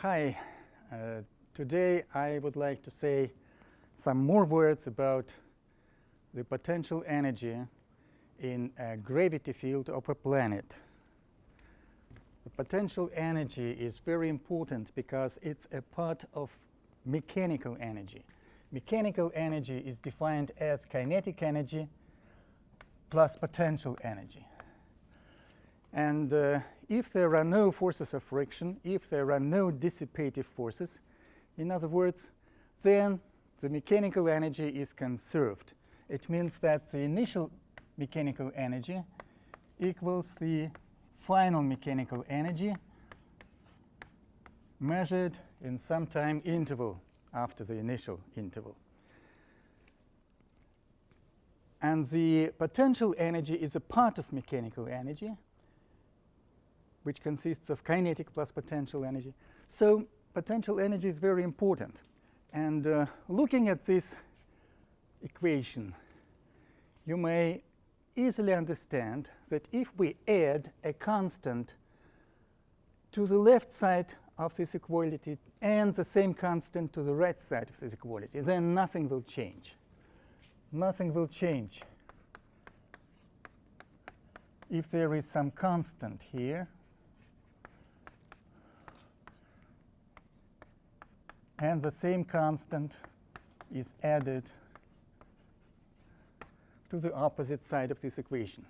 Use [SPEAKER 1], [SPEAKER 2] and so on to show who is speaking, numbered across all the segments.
[SPEAKER 1] Hi. Today I would like to say some more words about the potential energy in a gravity field of a planet. The potential energy is very important because it's a part of mechanical energy. Mechanical energy is defined as kinetic energy plus potential energy. And if there are no forces of friction, if there are no dissipative forces, in other words, then the mechanical energy is conserved. It means that the initial mechanical energy equals the final mechanical energy measured in some time interval after the initial interval. And the potential energy is a part of mechanical energy, which consists of kinetic plus potential energy. So potential energy is very important. And looking at this equation, you may easily understand that if we add a constant to the left side of this equality and the same constant to the right side of this equality, then nothing will change. Nothing will change if there is some constant here and the same constant is added to the opposite side of this equation.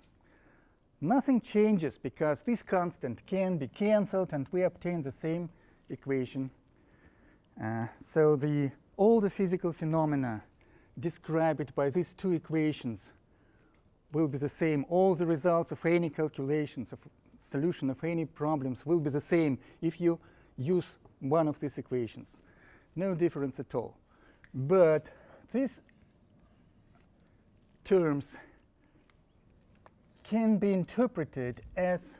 [SPEAKER 1] Nothing changes because this constant can be cancelled and we obtain the same equation. So all the physical phenomena described by these two equations will be the same. All the results of any calculations, of solution of any problems will be the same if you use one of these equations. No difference at all. But these terms can be interpreted as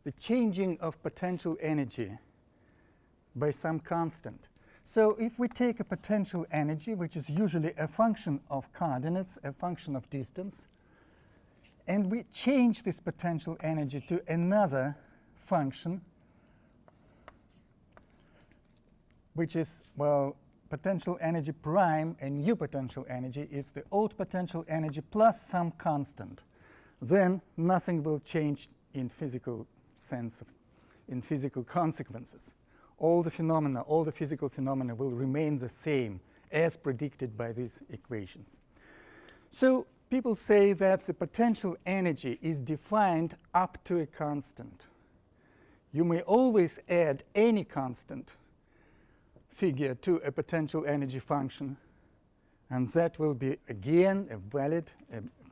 [SPEAKER 1] the changing of potential energy by some constant. So if we take a potential energy, which is usually a function of coordinates, a function of distance, and we change this potential energy to another function, which is, well, potential energy prime, and new potential energy is the old potential energy plus some constant, then nothing will change in physical sense, in physical consequences. All the phenomena, all the physical phenomena will remain the same as predicted by these equations. So people say that the potential energy is defined up to a constant. You may always add any constant figure to a potential energy function, and that will be again a valid,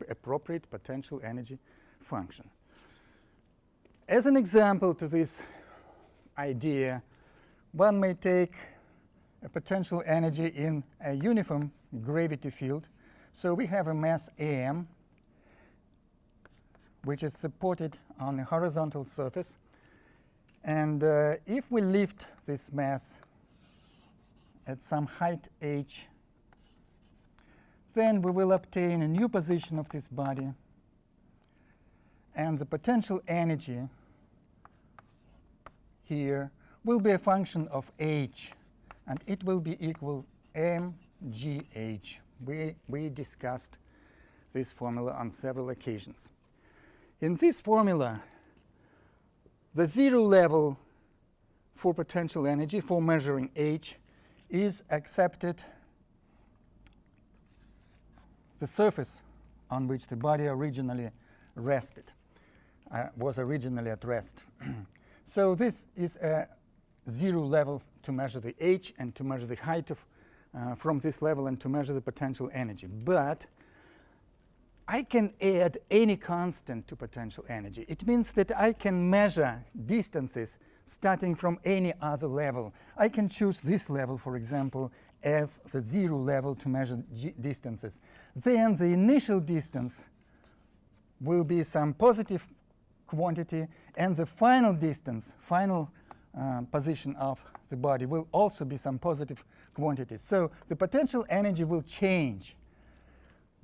[SPEAKER 1] appropriate potential energy function. As an example to this idea, one may take a potential energy in a uniform gravity field. So we have a mass m, which is supported on a horizontal surface, and if we lift this mass at some height h, then we will obtain a new position of this body, and the potential energy here will be a function of h, and it will be equal mgh. We discussed this formula on several occasions. In this formula, the zero level for potential energy for measuring h is accepted the surface on which the body originally rested, was originally at rest. So this is a zero level to measure the h and to measure the height of from this level and to measure the potential energy. But I can add any constant to potential energy. It means that I can measure distances starting from any other level. I can choose this level, for example, as the zero level to measure distances. Then the initial distance will be some positive quantity, and the final distance, final position of the body will also be some positive quantity. So the potential energy will change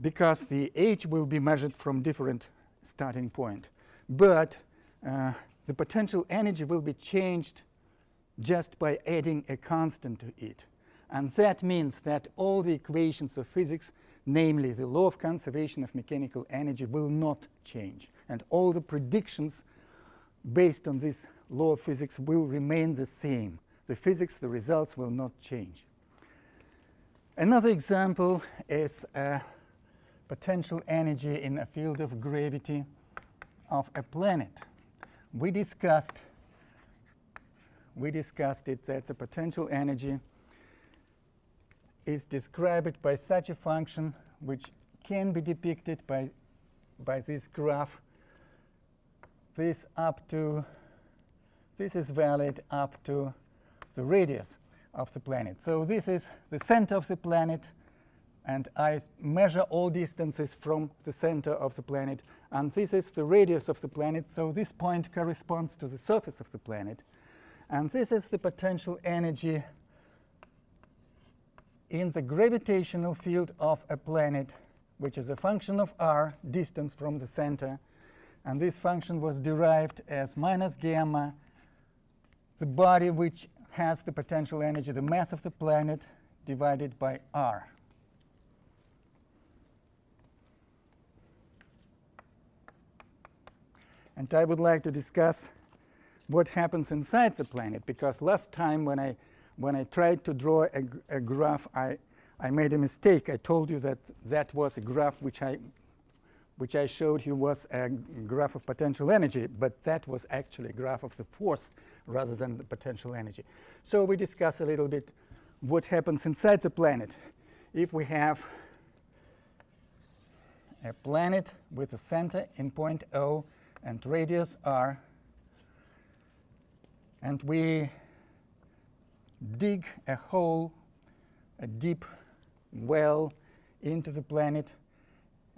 [SPEAKER 1] because the h will be measured from different starting point. But the potential energy will be changed just by adding a constant to it. And that means that all the equations of physics, namely the law of conservation of mechanical energy, will not change. And all the predictions based on this law of physics will remain the same. The physics, the results will not change. Another example is potential energy in a field of gravity of a planet. We discussed it that the potential energy is described by such a function which can be depicted by this graph. This is valid up to the radius of the planet. So this is the center of the planet, and I measure all distances from the center of the planet, and this is the radius of the planet. So this point corresponds to the surface of the planet, and this is the potential energy in the gravitational field of a planet, which is a function of r, distance from the center. And this function was derived as minus gamma, the body which has the potential energy, the mass of the planet, divided by r. And I would like to discuss what happens inside the planet, because last time when I tried to draw a graph, I made a mistake. I told you that that was a graph which I showed you was a graph of potential energy, but that was actually a graph of the force rather than the potential energy. So we discuss a little bit what happens inside the planet. If we have a planet with a center in point O and radius r, and we dig a hole, a deep well into the planet,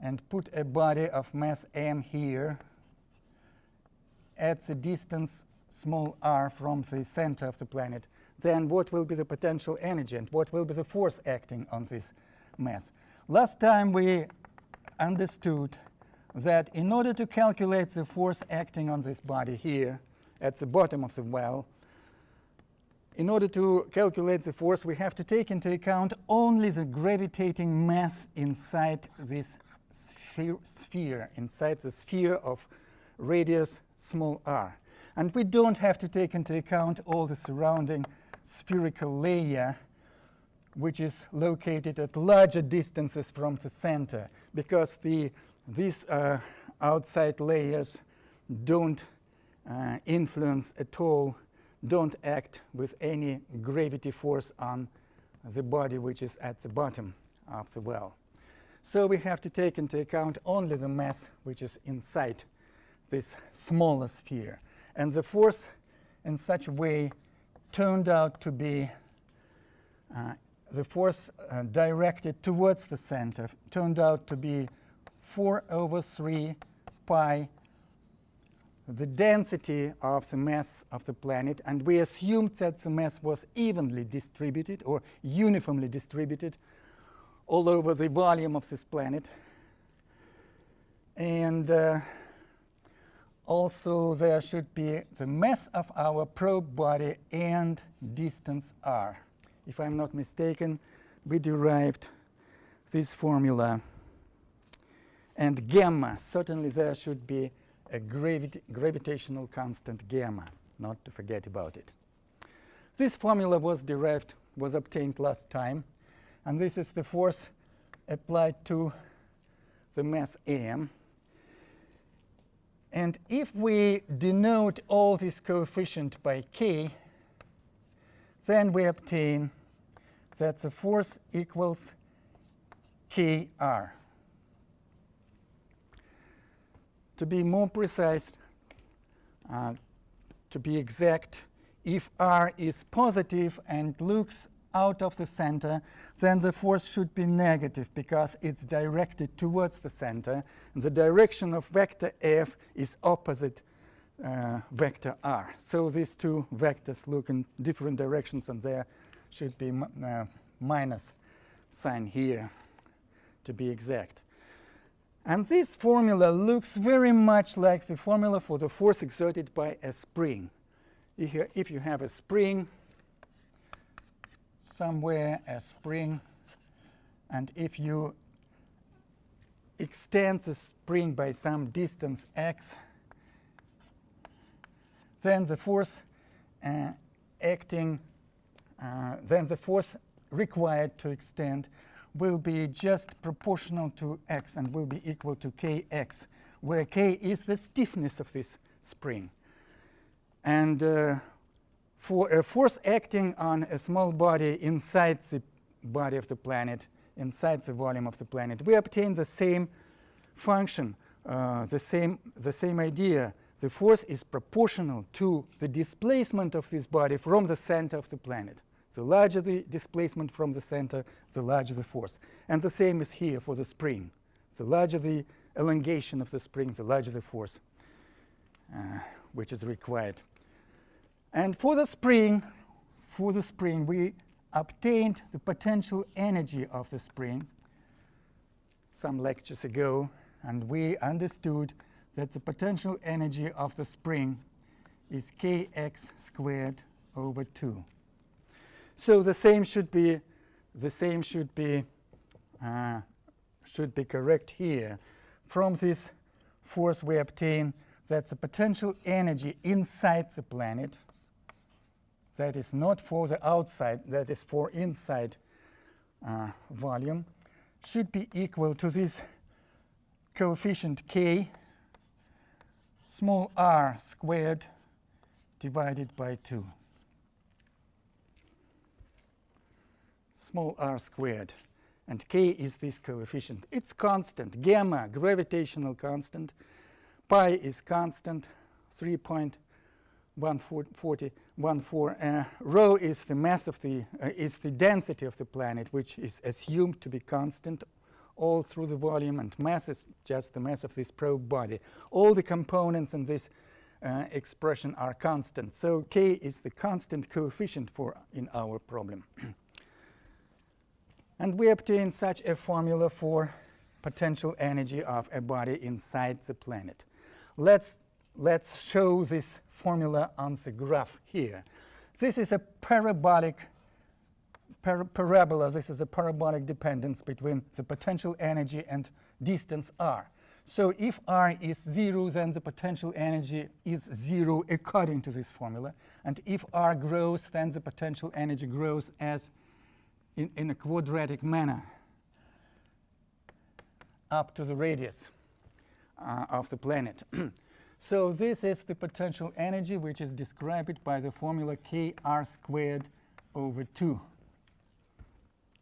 [SPEAKER 1] and put a body of mass m here at the distance small r from the center of the planet, then what will be the potential energy and what will be the force acting on this mass? Last time we understood that in order to calculate the force acting on this body here at the bottom of the well, in order to calculate the force, we have to take into account only the gravitating mass inside this sphere, inside the sphere of radius small r. And we don't have to take into account all the surrounding spherical layer, which is located at larger distances from the center, because these outside layers don't influence at all, don't act with any gravity force on the body which is at the bottom of the well. So we have to take into account only the mass which is inside this smaller sphere. And the force in such a way turned out to be the force directed towards the center turned out to be 4/3 pi the density of the mass of the planet, and we assumed that the mass was evenly distributed or uniformly distributed all over the volume of this planet. And also there should be the mass of our probe body and distance r. If I'm not mistaken, we derived this formula. And gamma, certainly there should be a gravitational constant gamma, not to forget about it. This formula was obtained last time, and this is the force applied to the mass m. And if we denote all this coefficient by k, then we obtain that the force equals kr. To be more precise, to be exact, if r is positive and looks out of the center, then the force should be negative because it's directed towards the center. And the direction of vector f is opposite vector r. So these two vectors look in different directions, and there should be minus sign here to be exact. And this formula looks very much like the formula for the force exerted by a spring. if you have a spring somewhere, a spring, and if you extend the spring by some distance x, then the force then the force required to extend will be just proportional to x and will be equal to kx, where k is the stiffness of this spring. And for a force acting on a small body inside the body of the planet, inside the volume of the planet, we obtain the same function, the same idea. The force is proportional to the displacement of this body from the center of the planet. The larger the displacement from the center, the larger the force. And the same is here for the spring. The larger the elongation of the spring, the larger the force which is required. And for the spring, we obtained the potential energy of the spring some lectures ago, and we understood that the potential energy of the spring is kx squared over 2. So the same should be correct here. From this force, we obtain that the potential energy inside the planet, that is not for the outside, that is for inside volume, should be equal to this coefficient k, small r squared divided by 2. Small r squared. And k is this coefficient. It's constant. Gamma, gravitational constant. Pi is constant, 3.1414. Rho is the mass of the is the density of the planet, which is assumed to be constant all through the volume, and mass is just the mass of this probe body. All the components in this expression are constant. So k is the constant coefficient in our problem. And we obtain such a formula for potential energy of a body inside the planet. Let's show this formula on the graph here. This is a parabola. This is a parabolic dependence between the potential energy and distance r. So if r is 0, then the potential energy is 0 according to this formula. And if r grows, then the potential energy grows as in a quadratic manner up to the radius of the planet. So this is the potential energy, which is described by the formula kr squared over 2.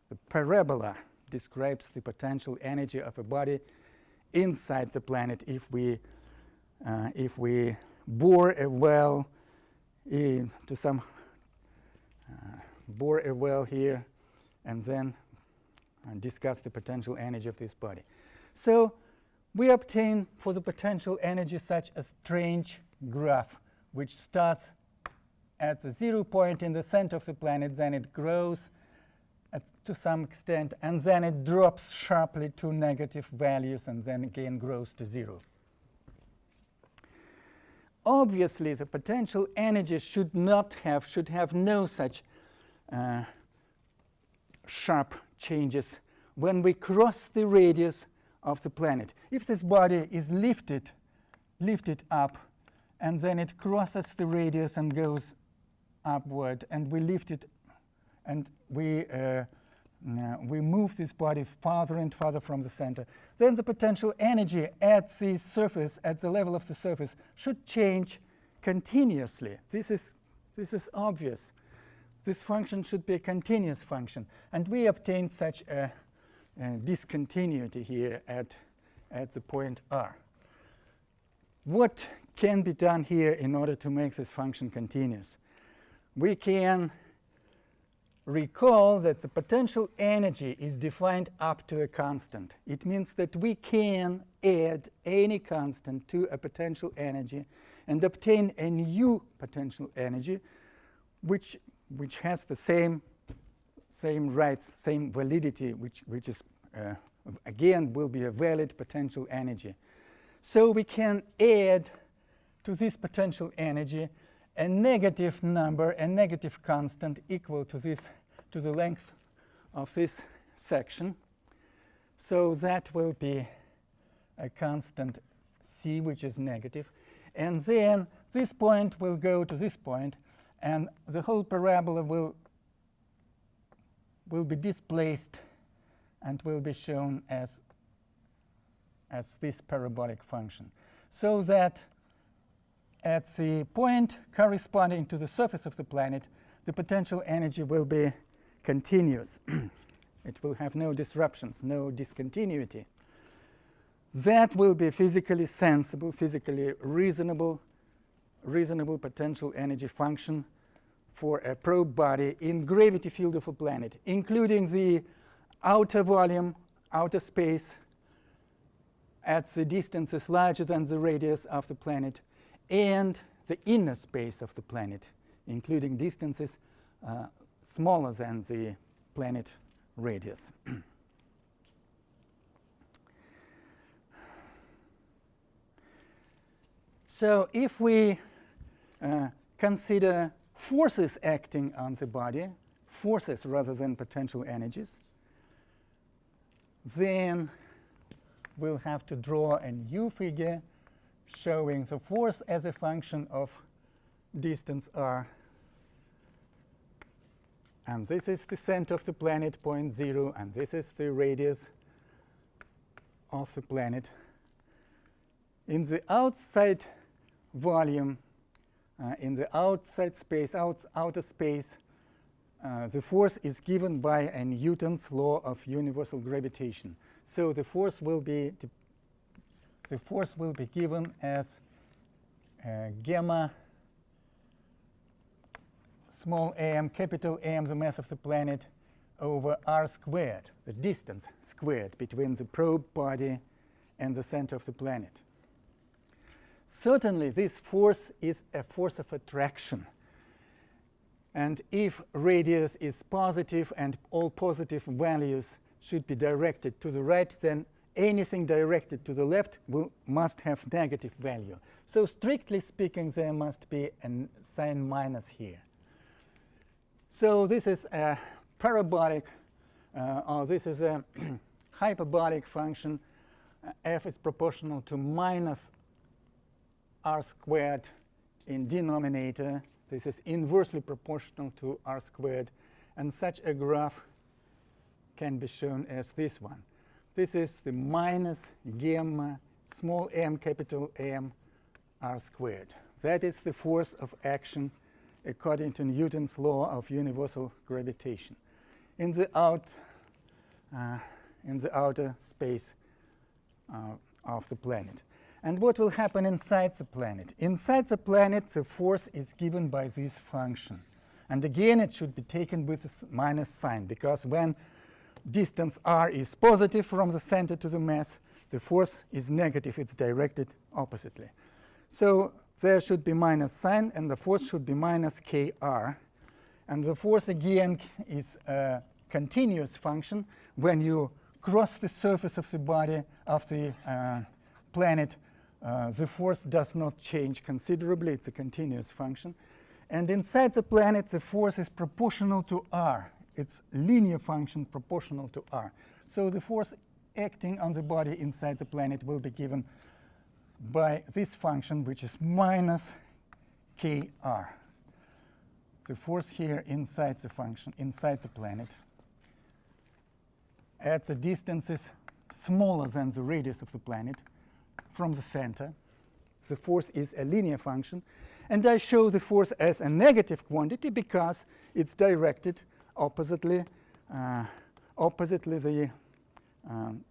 [SPEAKER 1] The parabola describes the potential energy of a body inside the planet if we bore a well bore a well here and then discuss the potential energy of this body. So we obtain for the potential energy such a strange graph, which starts at the 0 point in the center of the planet, then it grows to some extent, and then it drops sharply to negative values, and then again grows to 0. Obviously, the potential energy should have no such sharp changes when we cross the radius of the planet. If this body is lifted up, and then it crosses the radius and goes upward, and we lift it, and we move this body farther and farther from the center, then the potential energy at the surface, at the level of the surface, should change continuously. This is obvious. This function should be a continuous function, and we obtain such a discontinuity here at the point r. What can be done here in order to make this function continuous? We can recall that the potential energy is defined up to a constant. It means that we can add any constant to a potential energy and obtain a new potential energy which has the same rights, same validity, which is again will be a valid potential energy. So we can add to this potential energy a negative number, a negative constant equal to the length of this section. So that will be a constant c, which is negative. And then this point will go to this point, and the whole parabola will be displaced and will be shown as this parabolic function. So that at the point corresponding to the surface of the planet, the potential energy will be continuous. It will have no disruptions, no discontinuity. That will be physically sensible, physically reasonable potential energy function for a probe body in gravity field of a planet, including the outer volume, outer space at the distances larger than the radius of the planet, and the inner space of the planet, including distances smaller than the planet radius. So if we consider forces acting on the body, forces rather than potential energies, then we'll have to draw a new figure showing the force as a function of distance r. And this is the center of the planet, point 0, and this is the radius of the planet. In the outside volume, in the outside space, outer space, the force is given by a Newton's law of universal gravitation. So the force will be given as gamma small m, capital M, the mass of the planet, over r squared, the distance squared between the probe body and the center of the planet. Certainly, this force is a force of attraction. And if radius is positive and all positive values should be directed to the right, then anything directed to the left must have negative value. So strictly speaking, there must be a sign minus here. So this is a parabolic, or this is a hyperbolic function. F is proportional to minus r squared in denominator. This is inversely proportional to r squared. And such a graph can be shown as this one. This is the minus gamma small m, capital M, r squared. That is the force of action according to Newton's law of universal gravitation in the outer space of the planet. And what will happen inside the planet? Inside the planet, the force is given by this function. And again, it should be taken with a minus sign, because when distance r is positive from the center to the mass, the force is negative. It's directed oppositely. So there should be minus sign, and the force should be minus kr. And the force, again, is a continuous function. When you cross the surface of the body of the planet, the force does not change considerably. It's a continuous function. And inside the planet, the force is proportional to r. It's linear function proportional to r. So the force acting on the body inside the planet will be given by this function, which is minus kr. The force here inside the function, inside the planet, at the distances smaller than the radius of the planet from the center. The force is a linear function. And I show the force as a negative quantity because it's directed oppositely the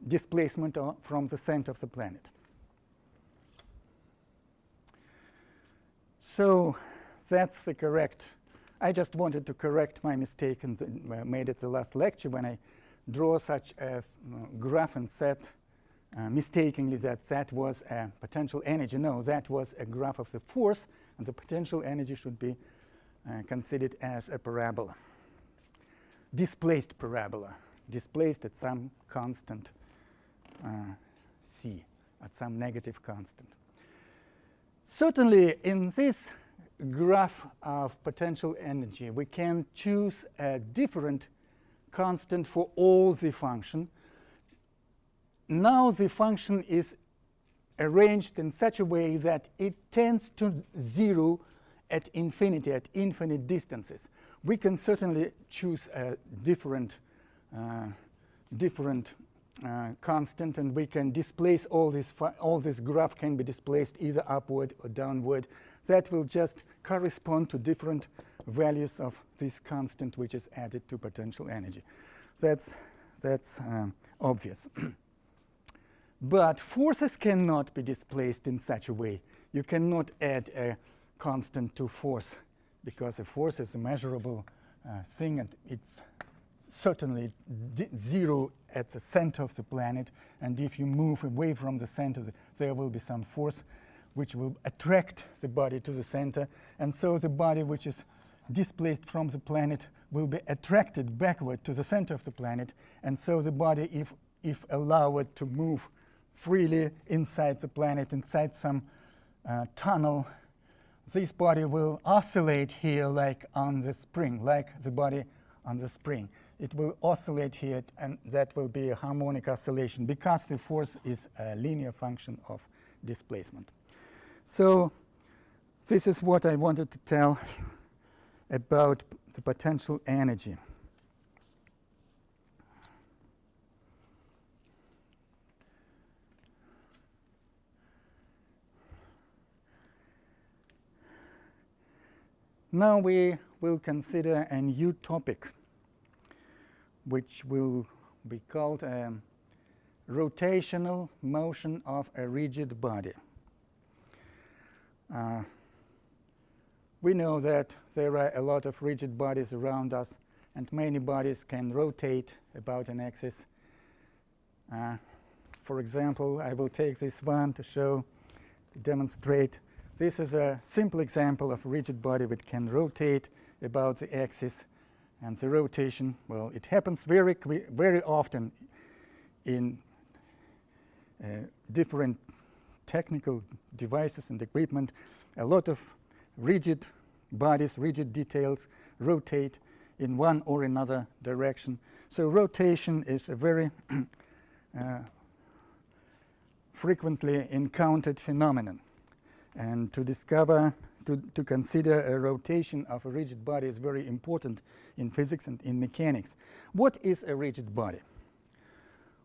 [SPEAKER 1] displacement from the center of the planet. So that's the correct. I just wanted to correct my mistake and made it the last lecture when I draw such a graph and said mistakenly that was a potential energy. No, that was a graph of the force, and the potential energy should be considered as a parabola. Displaced parabola, displaced at some constant c, at some negative constant. Certainly, in this graph of potential energy, we can choose a different constant for all the function. Now the function is arranged in such a way that it tends to 0 at infinity, at infinite distances. We can certainly choose a different constant, and we can displace all this graph can be displaced either upward or downward. That will just correspond to different values of this constant which is added to potential energy. That's obvious. But forces cannot be displaced in such a way. You cannot add a constant to force, because a force is a measurable thing, and it's certainly 0 at the center of the planet. And if you move away from the center, there will be some force which will attract the body to the center. And so the body which is displaced from the planet will be attracted backward to the center of the planet. And so the body, if allowed to move freely inside the planet, inside some tunnel, this body will oscillate here like on the spring, like the body on the spring. It will oscillate here, and that will be a harmonic oscillation because the force is a linear function of displacement. So this is what I wanted to tell about the potential energy. Now we will consider a new topic, which will be called rotational motion of a rigid body. We know that there are a lot of rigid bodies around us, and many bodies can rotate about an axis. For example, I will take this one to demonstrate. This is a simple example of a rigid body which can rotate about the axis. And the rotation, well, it happens very often in different technical devices and equipment. A lot of rigid bodies, rigid details rotate in one or another direction. So rotation is a very frequently encountered phenomenon. And to consider a rotation of a rigid body is very important in physics and in mechanics. What is a rigid body?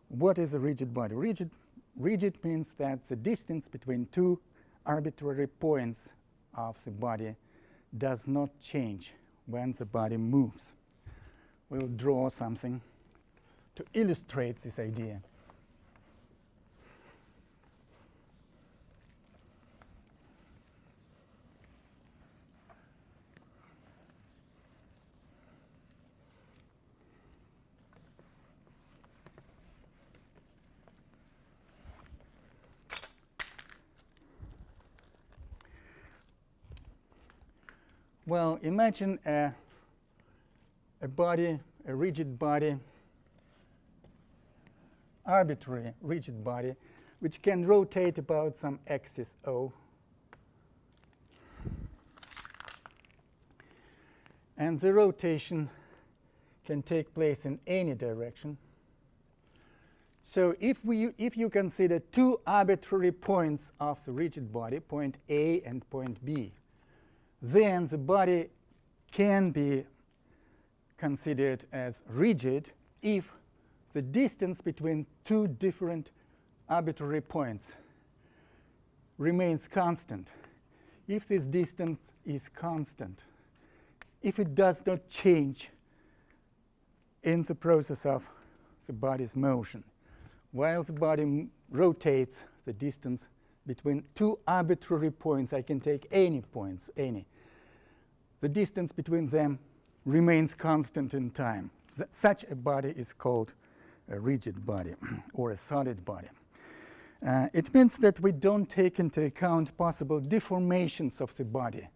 [SPEAKER 1] What is a rigid body? Rigid means that the distance between two arbitrary points of the body does not change when the body moves. We'll draw something to illustrate this idea. Well, imagine a body, a rigid body, arbitrary rigid body, which can rotate about some axis O. And the rotation can take place in any direction. So if you consider two arbitrary points of the rigid body, point A and point B, then the body can be considered as rigid if the distance between two different arbitrary points remains constant. If this distance is constant, if it does not change in the process of the body's motion, while the body rotates, the distance between two arbitrary points, I can take any points, any. The distance between them remains constant in time. Such a body is called a rigid body or a solid body. It means that we don't take into account possible deformations of the body,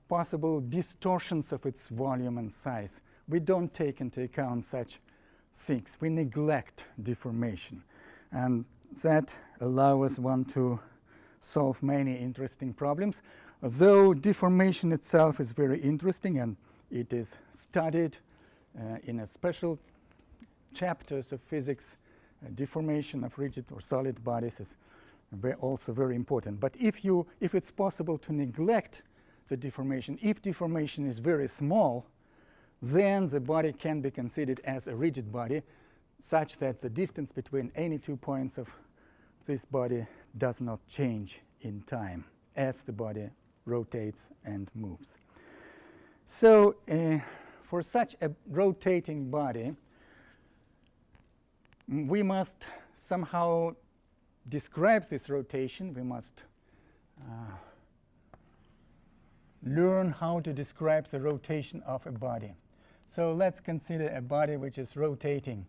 [SPEAKER 1] possible distortions of its volume and size. We don't take into account such things. We neglect deformation. And that allows one to solve many interesting problems. Though deformation itself is very interesting and it is studied in a special chapters of physics, deformation of rigid or solid bodies is also very important. But if it's possible to neglect the deformation, if deformation is very small, then the body can be considered as a rigid body, such that the distance between any 2 points of this body does not change in time as the body rotates and moves. So for such a rotating body, we must somehow describe this rotation. We must learn how to describe the rotation of a body. So let's consider a body which is rotating.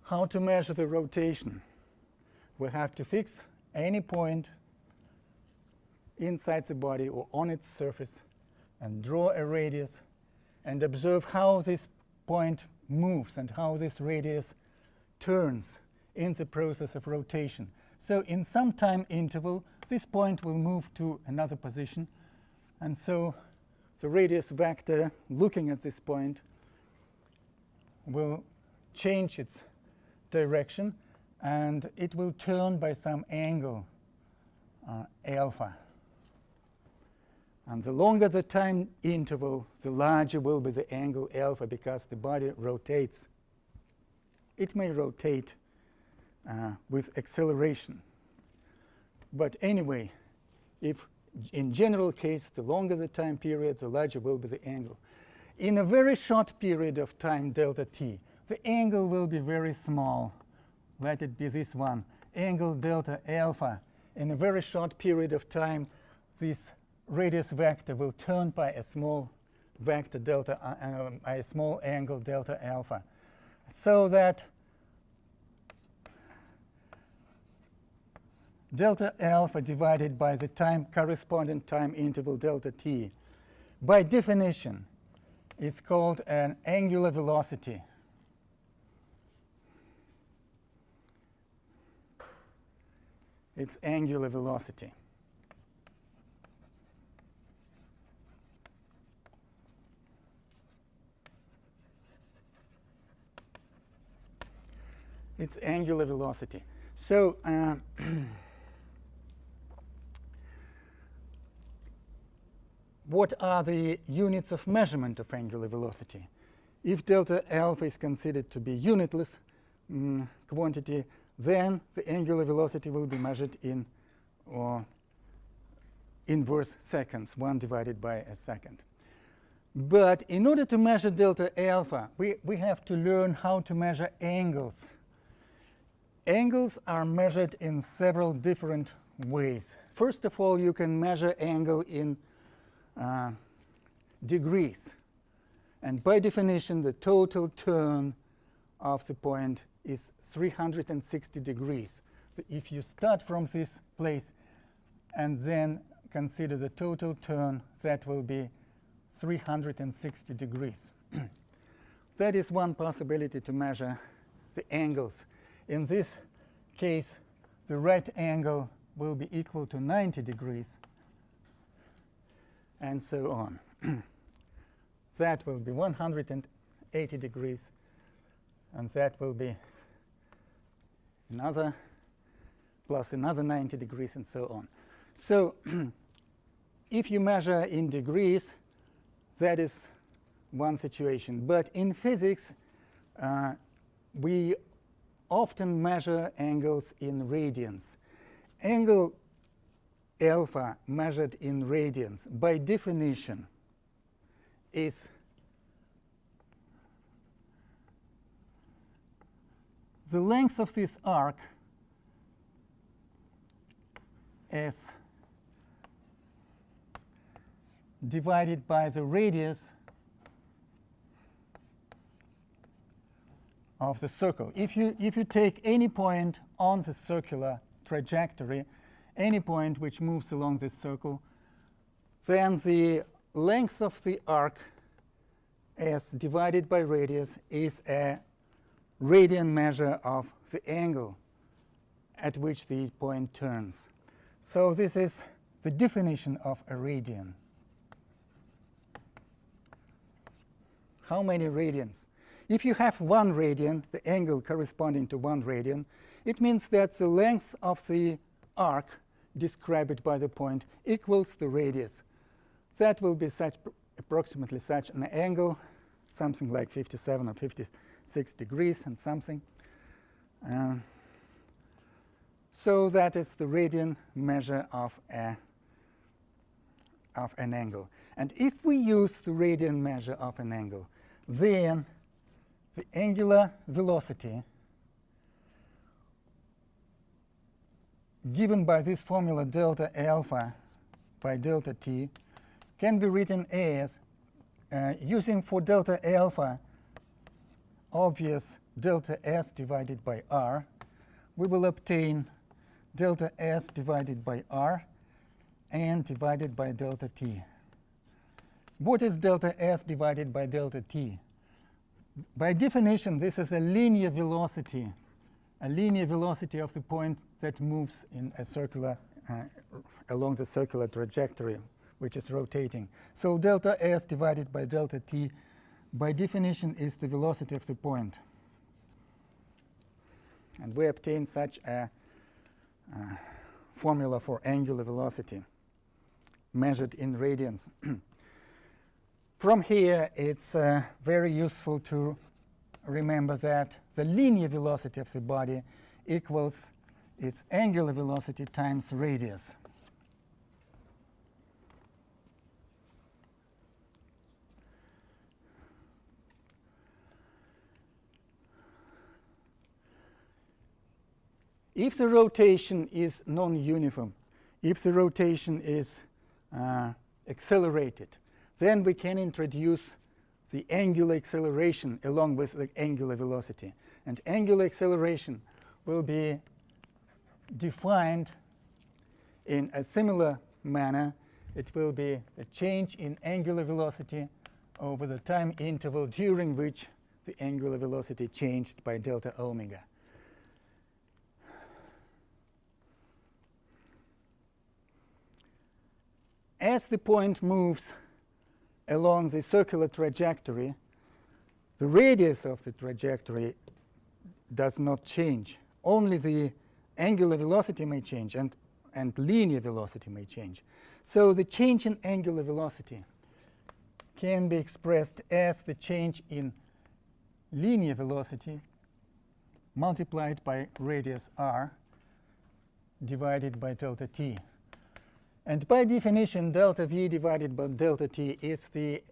[SPEAKER 1] How to measure the rotation? We have to fix any point inside the body or on its surface and draw a radius and observe how this point moves and how this radius turns in the process of rotation. So in some time interval, this point will move to another position, and so the radius vector looking at this point will change its direction, and it will turn by some angle alpha. And the longer the time interval, the larger will be the angle alpha, because the body rotates. It may rotate with acceleration. But anyway, if in general case, the longer the time period, the larger will be the angle. In a very short period of time, delta t, the angle will be very small. Let it be this one, angle delta alpha. In a very short period of time, this radius vector will turn by a small vector delta, by a small angle delta alpha, so that delta alpha divided by the corresponding time interval delta t, by definition, is called an angular velocity. It's angular velocity. It's angular velocity. So what are the units of measurement of angular velocity? If delta alpha is considered to be unitless quantity, then the angular velocity will be measured in inverse seconds, 1 divided by a second. But in order to measure delta alpha, we have to learn how to measure angles. Angles are measured in several different ways. First of all, you can measure angle in degrees. And by definition, the total turn of the point is 360 degrees. If you start from this place and then consider the total turn, that will be 360 degrees. That is one possibility to measure the angles. In this case, the right angle will be equal to 90 degrees, and so on. That will be 180 degrees, and that will be another plus another 90 degrees, and so on. So if you measure in degrees, that is one situation. But in physics, we often measure angles in radians. Angle alpha measured in radians, by definition, is the length of this arc S divided by the radius of the circle. If you take any point on the circular trajectory, any point which moves along this circle, then the length of the arc S divided by radius is a radian measure of the angle at which the point turns. So this is the definition of a radian. How many radians? If you have 1 radian, the angle corresponding to 1 radian, it means that the length of the arc described by the point equals the radius. That will be approximately such an angle, something like 57 or 56 degrees and something. So that is the radian measure of an angle. And if we use the radian measure of an angle, then the angular velocity given by this formula delta alpha by delta t can be written as, using for delta alpha obvious delta s divided by r, we will obtain delta s divided by r and divided by delta t. What is delta s divided by delta t? By definition, this is a linear velocity of the point that moves in a circular, along the circular trajectory, which is rotating. So delta s divided by delta t, by definition, is the velocity of the point. And we obtain such a formula for angular velocity measured in radians. From here, it's very useful to remember that the linear velocity of the body equals its angular velocity times radius. If the rotation is non-uniform, if the rotation is accelerated, then we can introduce the angular acceleration along with the angular velocity. And angular acceleration will be defined in a similar manner. It will be a change in angular velocity over the time interval during which the angular velocity changed by delta omega. As the point moves along the circular trajectory, the radius of the trajectory does not change. Only the angular velocity may change and linear velocity may change. So the change in angular velocity can be expressed as the change in linear velocity multiplied by radius r divided by delta t. And by definition, delta v divided by delta t is the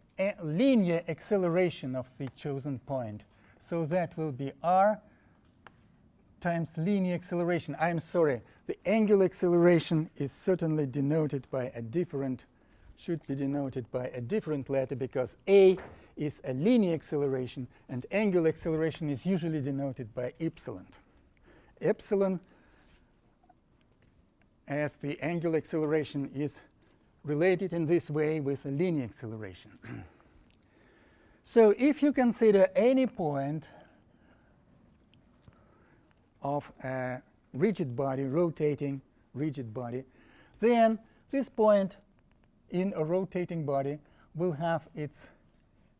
[SPEAKER 1] linear acceleration of the chosen point. So that will be r times linear acceleration. I'm sorry, the angular acceleration is certainly denoted by a different, should be denoted by a different letter, because a is a linear acceleration and angular acceleration is usually denoted by epsilon. Epsilon, as the angular acceleration is related in this way with a linear acceleration. So if you consider any point of a rigid body, rotating rigid body, then this point in a rotating body will have its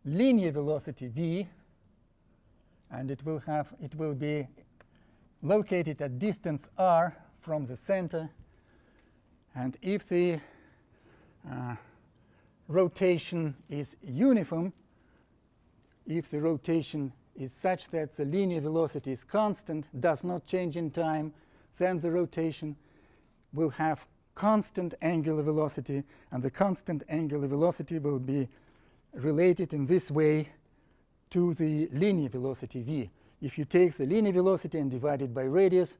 [SPEAKER 1] linear velocity v, and it will be located at distance r from the center. And if the rotation is uniform, if the rotation is such that the linear velocity is constant, does not change in time, then the rotation will have constant angular velocity, and the constant angular velocity will be related in this way to the linear velocity v. If you take the linear velocity and divide it by radius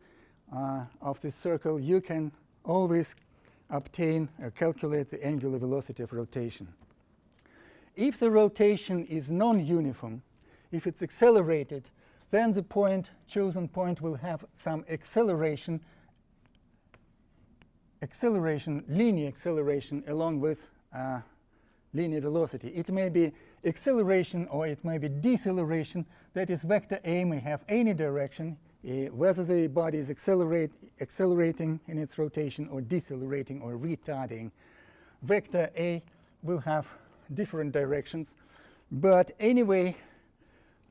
[SPEAKER 1] of the circle, you can always obtain or calculate the angular velocity of rotation. If the rotation is non-uniform, if it's accelerated, then the chosen point will have some acceleration, linear acceleration along with linear velocity. It may be acceleration or it may be deceleration. That is, vector A may have any direction. whether the body is accelerating in its rotation or decelerating or retarding. Vector A will have different directions, but anyway,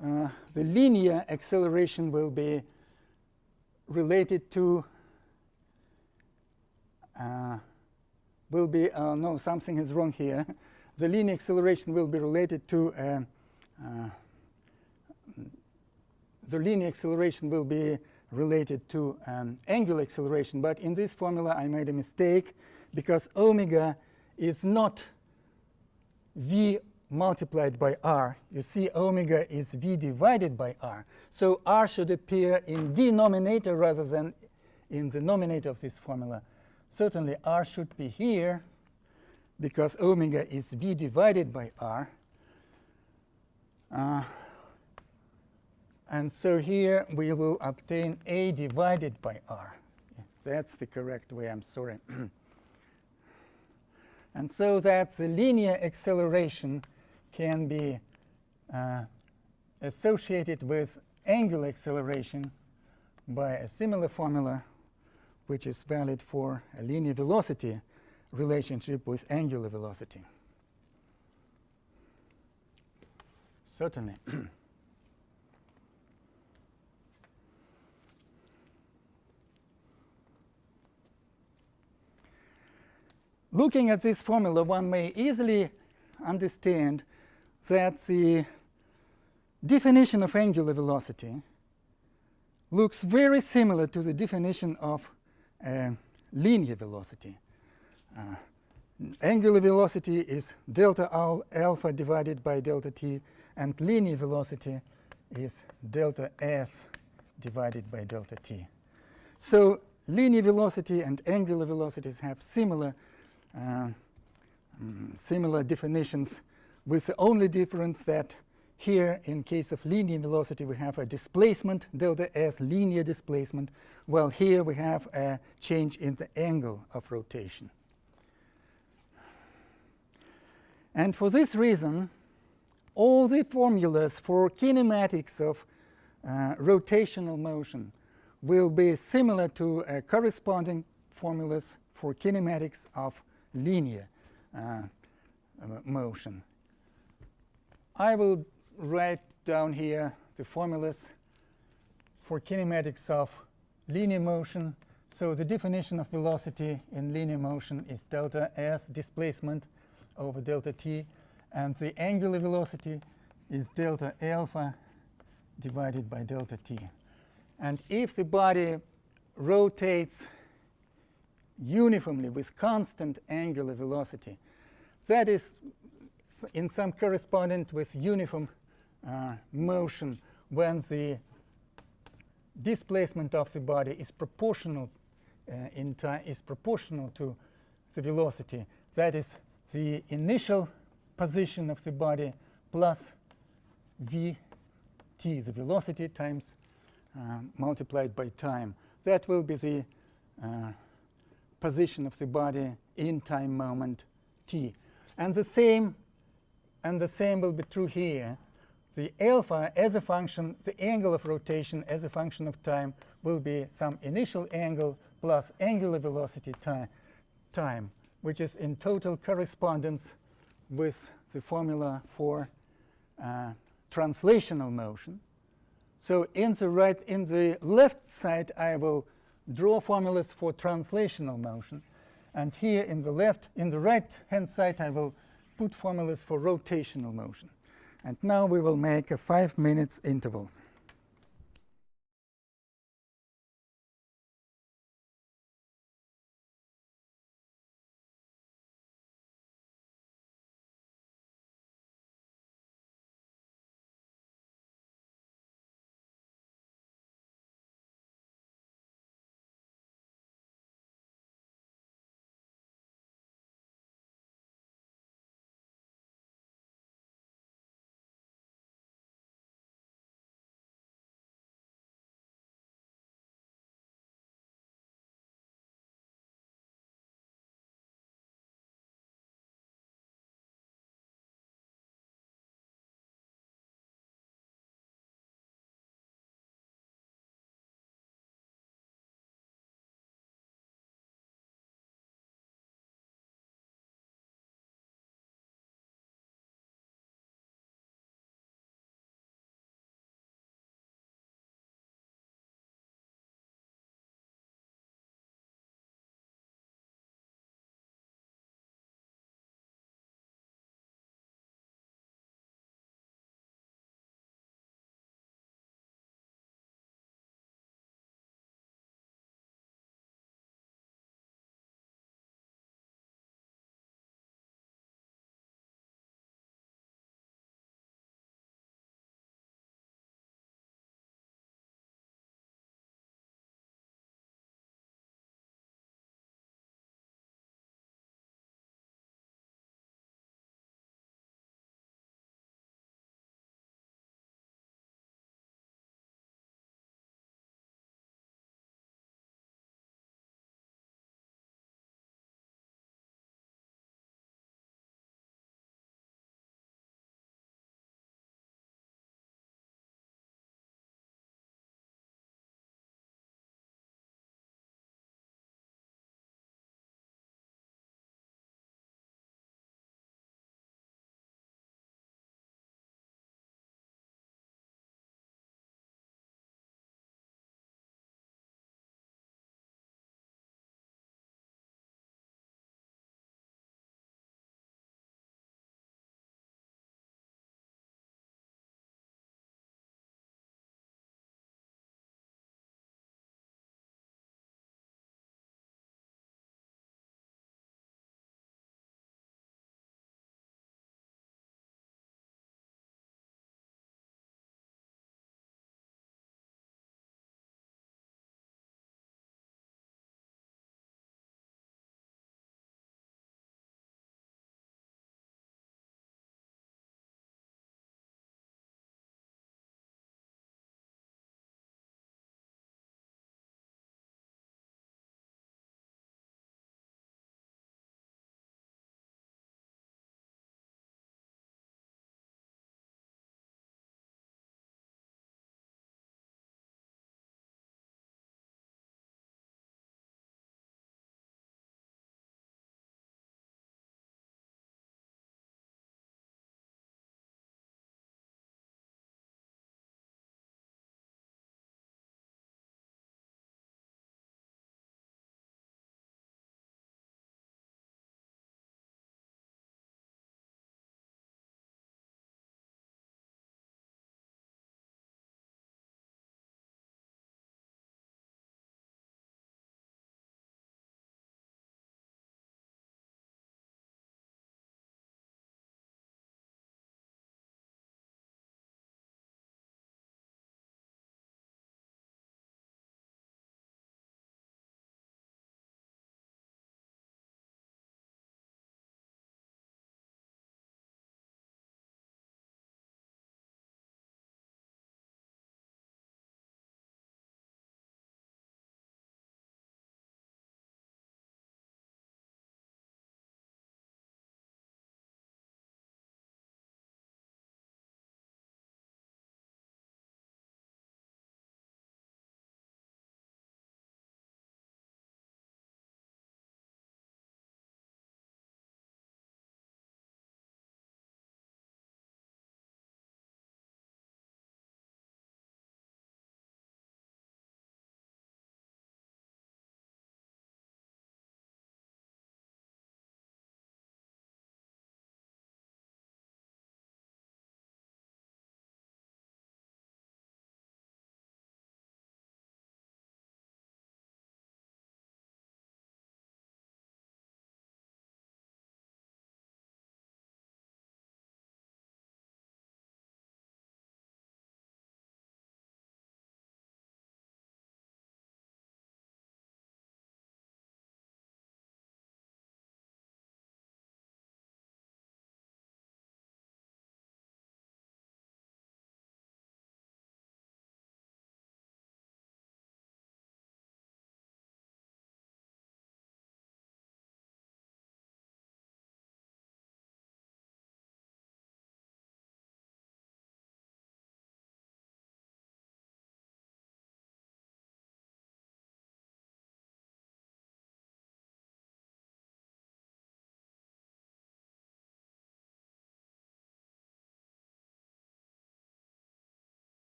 [SPEAKER 1] the linear acceleration will be related to no, something is wrong here. The linear acceleration will be related to angular acceleration, but in this formula I made a mistake because omega is not v multiplied by r. You see, omega is v divided by r. So r should appear in denominator rather than in the nominator of this formula. Certainly r should be here because omega is v divided by r. And so here we will obtain a divided by r. That's the correct way, I'm sorry. And so that the linear acceleration can be associated with angular acceleration by a similar formula which is valid for a linear velocity relationship with angular velocity. Certainly. Looking at this formula, one may easily understand that the definition of angular velocity looks very similar to the definition of linear velocity. Angular velocity is delta alpha divided by delta t, and linear velocity is delta s divided by delta t. So linear velocity and angular velocities have similar definitions, with the only difference that here, in case of linear velocity, we have a displacement, delta s, linear displacement, while here we have a change in the angle of rotation. And for this reason, all the formulas for kinematics of rotational motion will be similar to corresponding formulas for kinematics of linear motion. I will write down here the formulas for kinematics of linear motion. So the definition of velocity in linear motion is delta s displacement over delta t, and the angular velocity is delta alpha divided by delta t. And if the body rotates uniformly with constant angular velocity, that is in some correspondent with uniform motion when the displacement of the body is proportional in time, is proportional to the velocity. That is the initial position of the body plus vt, the velocity, times multiplied by time. That will be the position of the body in time moment t. And the same will be true here. The alpha as a function, the angle of rotation as a function of time will be some initial angle plus angular velocity time, which is in total correspondence with the formula for translational motion. So in the left side, I will draw formulas for translational motion, and here in the right-hand side, I will put formulas for rotational motion. And now we will make a 5 minutes interval.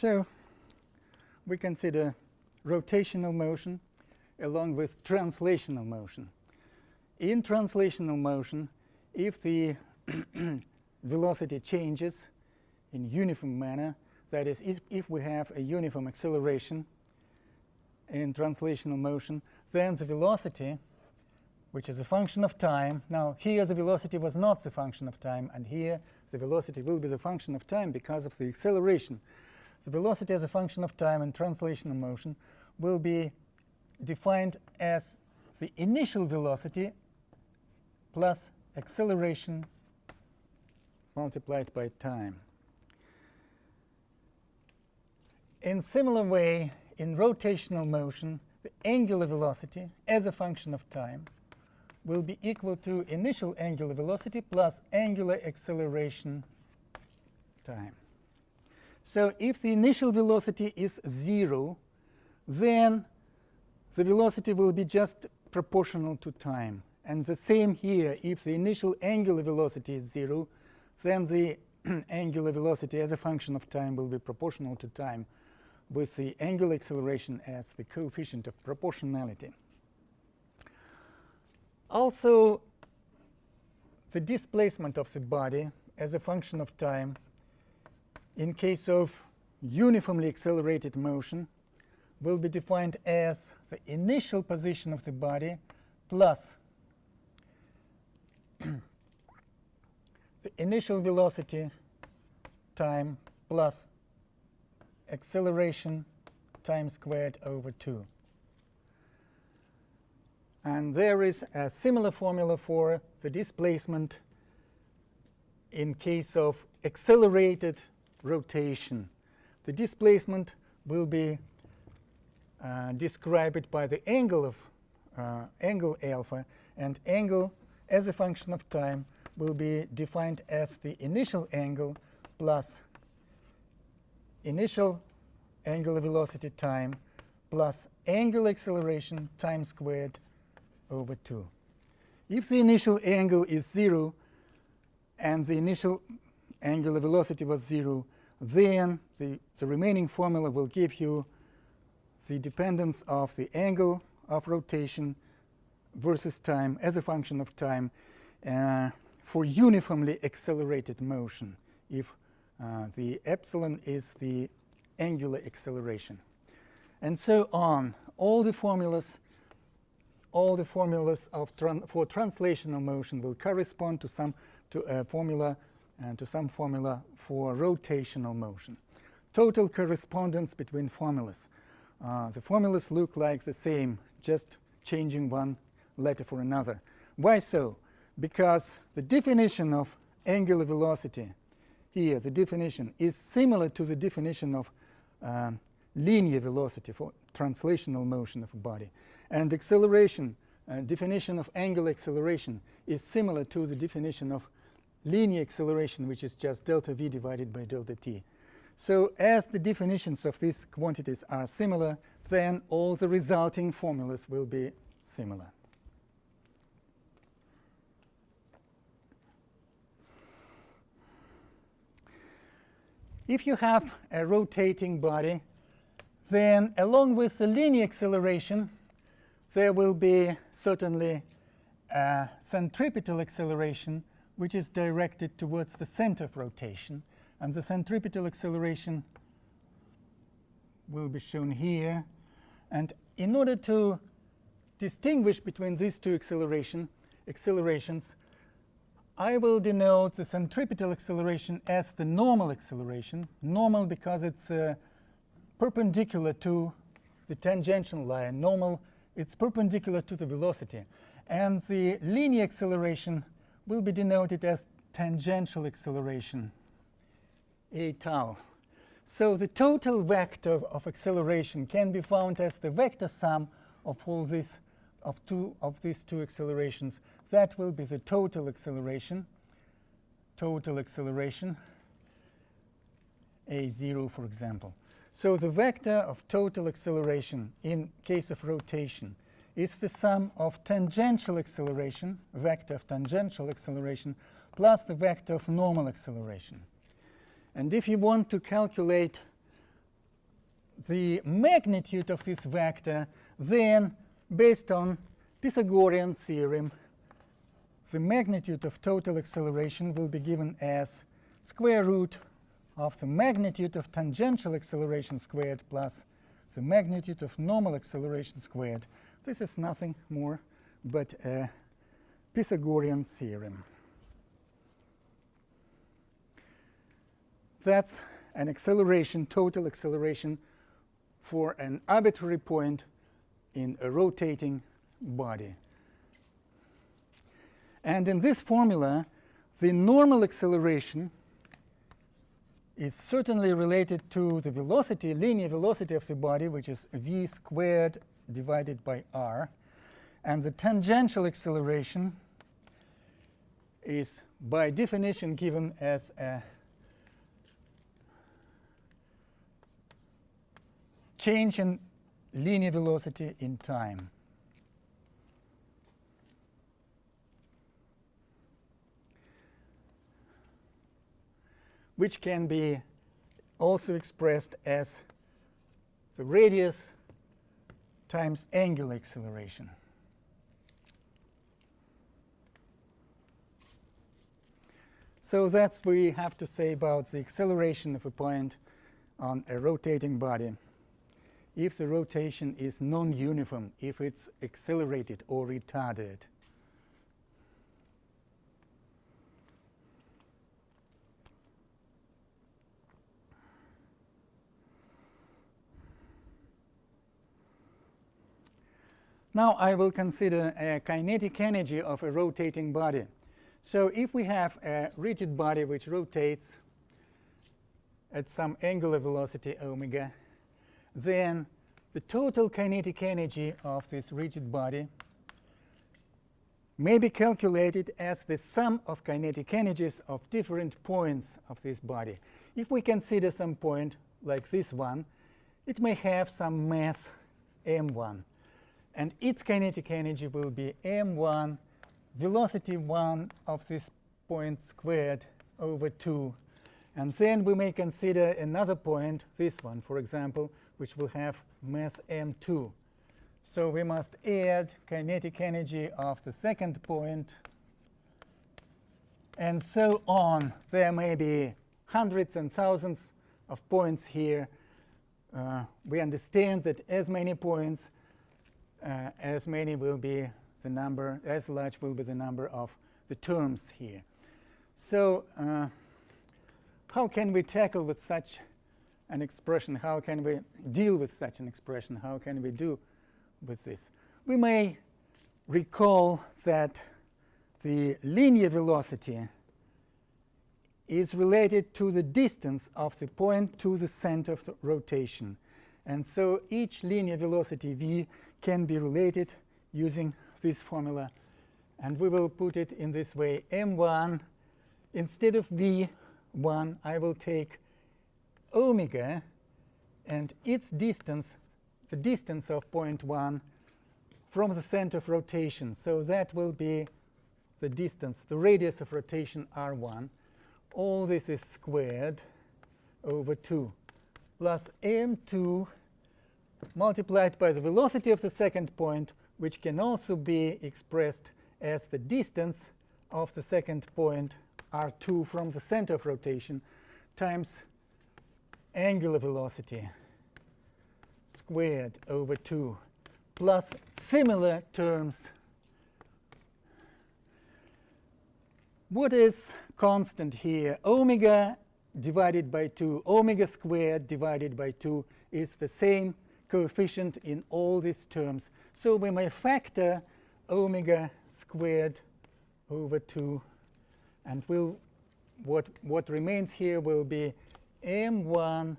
[SPEAKER 1] So we consider rotational motion along with translational motion. In translational motion, if the velocity changes in uniform manner, that is, if we have a uniform acceleration in translational motion, then the velocity, which is a function of time. Now, here the velocity was not the function of time, and here the velocity will be the function of time because of the acceleration. The velocity as a function of time in translational motion will be defined as the initial velocity plus acceleration multiplied by time. In similar way, in rotational motion, the angular velocity as a function of time will be equal to initial angular velocity plus angular acceleration time. So if the initial velocity is 0, then the velocity will be just proportional to time. And the same here, if the initial angular velocity is 0, then the angular velocity as a function of time will be proportional to time, with the angular acceleration as the coefficient of proportionality. Also, the displacement of the body as a function of time in case of uniformly accelerated motion will be defined as the initial position of the body plus the initial velocity time plus acceleration time squared over 2. And there is a similar formula for the displacement in case of accelerated rotation. The displacement will be described by the angle of angle alpha, and angle as a function of time will be defined as the initial angle plus initial angular velocity time plus angular acceleration time squared over 2. If the initial angle is 0 and the initial angular velocity was 0, then the remaining formula will give you the dependence of the angle of rotation versus time as a function of time for uniformly accelerated motion, if the epsilon is the angular acceleration. And so on. All the formulas of for translational motion will correspond to some formula for rotational motion. Total correspondence between formulas. The formulas look like the same, just changing one letter for another. Why so? Because the definition of angular velocity here, the definition is similar to the definition of linear velocity for translational motion of a body. And acceleration, definition of angular acceleration is similar to the definition of linear acceleration, which is just delta v divided by delta t. So as the definitions of these quantities are similar, then all the resulting formulas will be similar. If you have a rotating body, then along with the linear acceleration, there will be certainly a centripetal acceleration which is directed towards the center of rotation. And the centripetal acceleration will be shown here. And in order to distinguish between these two accelerations, I will denote the centripetal acceleration as the normal acceleration. Normal because it's perpendicular to the tangential line. Normal, it's perpendicular to the velocity. And the linear acceleration will be denoted as tangential acceleration, a tau. So the total vector of acceleration can be found as the vector sum of all these these two accelerations. That will be the total acceleration, a0, for example. So the vector of total acceleration in case of rotation is the sum of tangential acceleration, vector of tangential acceleration, plus the vector of normal acceleration. And if you want to calculate the magnitude of this vector, then based on Pythagorean theorem, the magnitude of total acceleration will be given as square root of the magnitude of tangential acceleration squared plus the magnitude of normal acceleration squared. This is nothing more but a Pythagorean theorem. That's an acceleration, total acceleration, for an arbitrary point in a rotating body. And in this formula, the normal acceleration is certainly related to the velocity, linear velocity of the body, which is v squared divided by r. And the tangential acceleration is by definition given as a change in linear velocity in time. Which can be also expressed as the radius times angular acceleration. So that's what we have to say about the acceleration of a point on a rotating body. If the rotation is non-uniform, if it's accelerated or retarded. Now I will consider a kinetic energy of a rotating body. So if we have a rigid body which rotates at some angular velocity omega, then the total kinetic energy of this rigid body may be calculated as the sum of kinetic energies of different points of this body. If we consider some point like this one, it may have some mass m1. And its kinetic energy will be m1 velocity 1 of this point squared over 2. And then we may consider another point, this one, for example, which will have mass m2. So we must add kinetic energy of the second point, and so on. There may be hundreds and thousands of points here. We understand that as many points, as many will be the number, as large will be the number of the terms here. So how can we tackle with such an expression? How can we deal with such an expression? How can we do with this? We may recall that the linear velocity is related to the distance of the point to the center of the rotation. And so each linear velocity v can be related using this formula. And we will put it in this way. m1, instead of v1, I will take omega and its distance, the distance of point 1 from the center of rotation. So that will be the distance, the radius of rotation r1. All this is squared over 2 plus m2 multiplied by the velocity of the second point, which can also be expressed as the distance of the second point r2 from the center of rotation times angular velocity squared over 2 plus similar terms. What is constant here? Omega divided by 2, omega squared divided by 2 is the same coefficient in all these terms. So we may factor omega squared over 2, and what remains here will be m1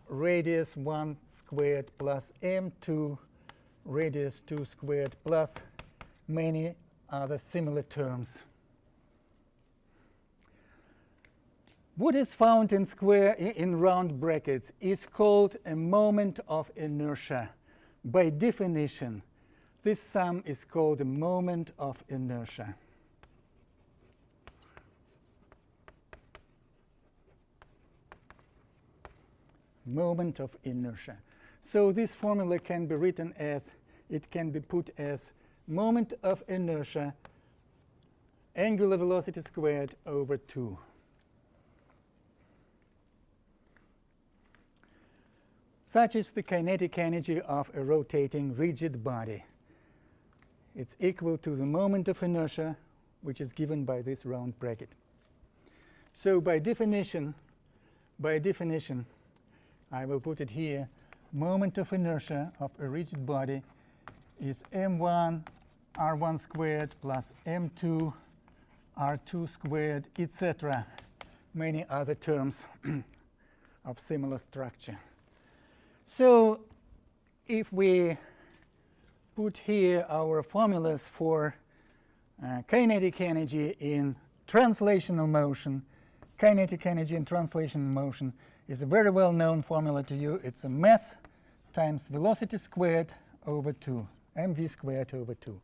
[SPEAKER 1] radius 1 squared plus m2 radius 2 squared plus many other similar terms. What is found in square in round brackets is called a moment of inertia. By definition, this sum is called a moment of inertia. moment of inertia. So this formula can be written as, it can be put as moment of inertia angular velocity squared over 2. Such is the kinetic energy of a rotating rigid body. It's equal to the moment of inertia, which is given by this round bracket. So by definition, I will put it here, moment of inertia of a rigid body is m1 r1 squared plus m2 r2 squared, etc. Many other terms of similar structure. So if we put here our formulas for kinetic energy in translational motion, kinetic energy in translational motion is a very well-known formula to you. It's a mass times velocity squared over 2, mv squared over 2.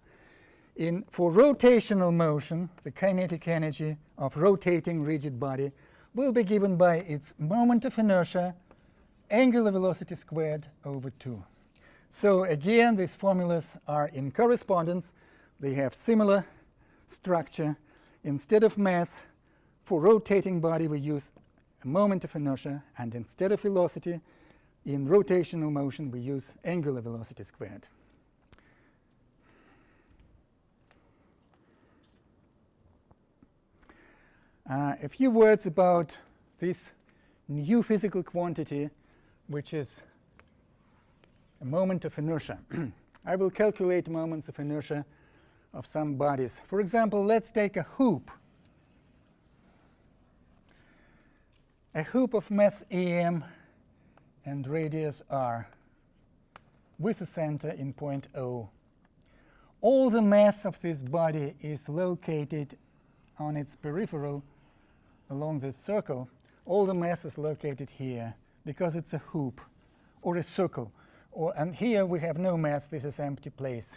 [SPEAKER 1] For rotational motion, the kinetic energy of rotating rigid body will be given by its moment of inertia angular velocity squared over 2. So again, these formulas are in correspondence. They have similar structure. Instead of mass, for rotating body, we use a moment of inertia, and instead of velocity, in rotational motion, we use angular velocity squared. A few words about this new physical quantity, which is a moment of inertia. I will calculate moments of inertia of some bodies. For example, let's take a hoop. A hoop of mass am and radius r with a center in point O. All the mass of this body is located on its peripheral along this circle. All the mass is located here because it's a hoop or a circle. And here we have no mass. This is empty place.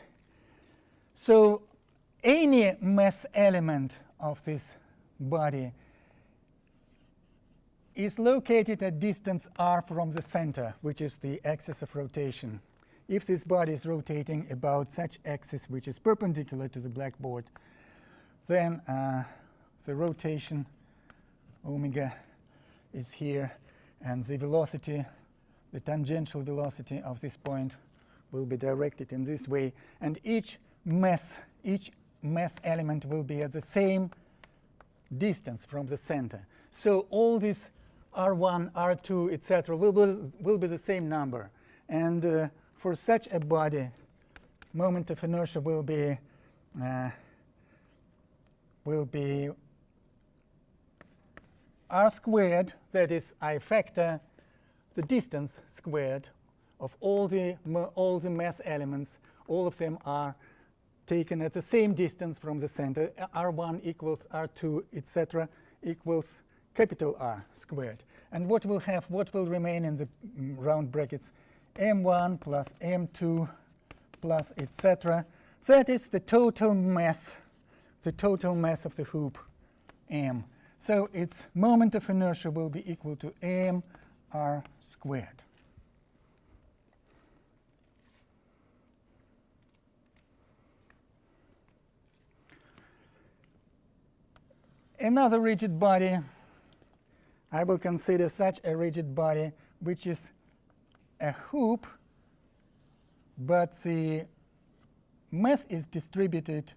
[SPEAKER 1] So any mass element of this body is located at distance r from the center, which is the axis of rotation. If this body is rotating about such axis which is perpendicular to the blackboard, then the rotation omega is here, and the velocity, the tangential velocity of this point will be directed in this way, and each mass element will be at the same distance from the center. So all these r1, r2, etc. will be the same number, and for such a body, moment of inertia will be r squared, that is, I factor the distance squared of all the mass elements. All of them are taken at the same distance from the center. r1 equals r2, etc. equals capital R squared. And what will remain in the round brackets? m1 plus m2 plus etc. That is the total mass of the hoop m. So its moment of inertia will be equal to m r squared. Another rigid body, I will consider such a rigid body which is a hoop, but the mass is distributed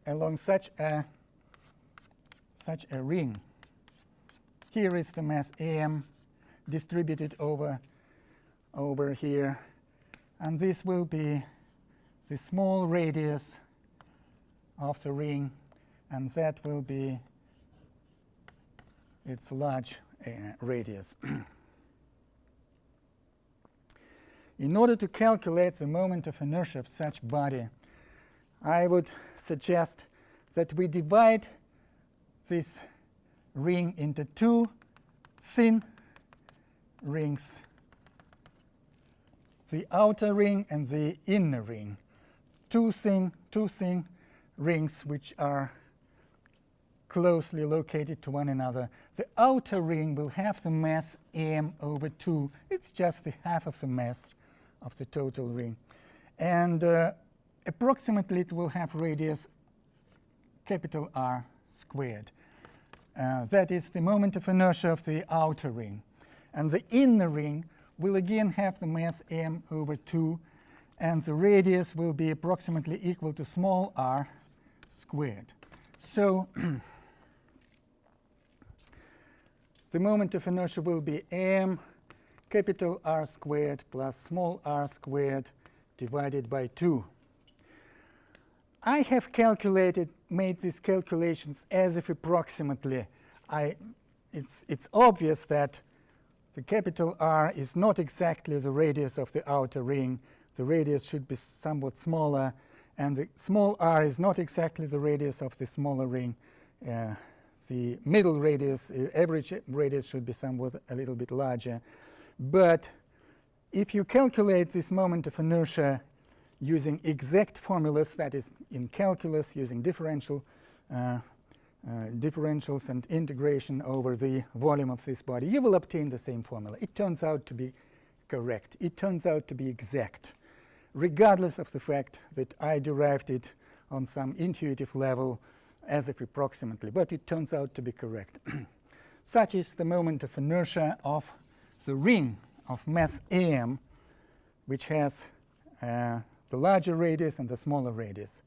[SPEAKER 1] along such a ring. Here is the mass am distributed over here, and this will be the small radius of the ring, and that will be its large radius. In order to calculate the moment of inertia of such body, I would suggest that we divide this ring into two thin rings, the outer ring and the inner ring. Two thin rings which are closely located to one another. The outer ring will have the mass m/2. It's just the half of the mass of the total ring. And approximately it will have radius capital R squared. That is the moment of inertia of the outer ring. And the inner ring will again have the mass m/2, and the radius will be approximately equal to small r squared. So the moment of inertia will be m capital R squared plus small r squared divided by 2. I have made these calculations as if approximately. It's obvious that the capital R is not exactly the radius of the outer ring. The radius should be somewhat smaller, and the small r is not exactly the radius of the smaller ring. The middle radius, average radius, should be somewhat a little bit larger. But if you calculate this moment of inertia using exact formulas, that is in calculus, using differentials and integration over the volume of this body, you will obtain the same formula. It turns out to be correct. It turns out to be exact, regardless of the fact that I derived it on some intuitive level as if approximately, but it turns out to be correct. Such is the moment of inertia of the ring of mass m, which has the larger radius and the smaller radius.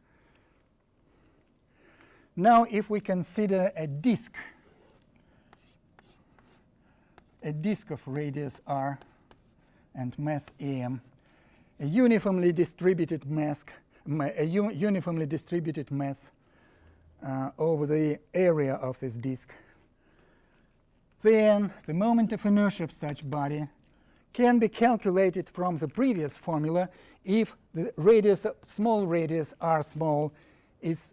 [SPEAKER 1] Now, if we consider a disk of radius r and mass m, a uniformly distributed mass over the area of this disk, then the moment of inertia of such body can be calculated from the previous formula if the radius, small radius r small, is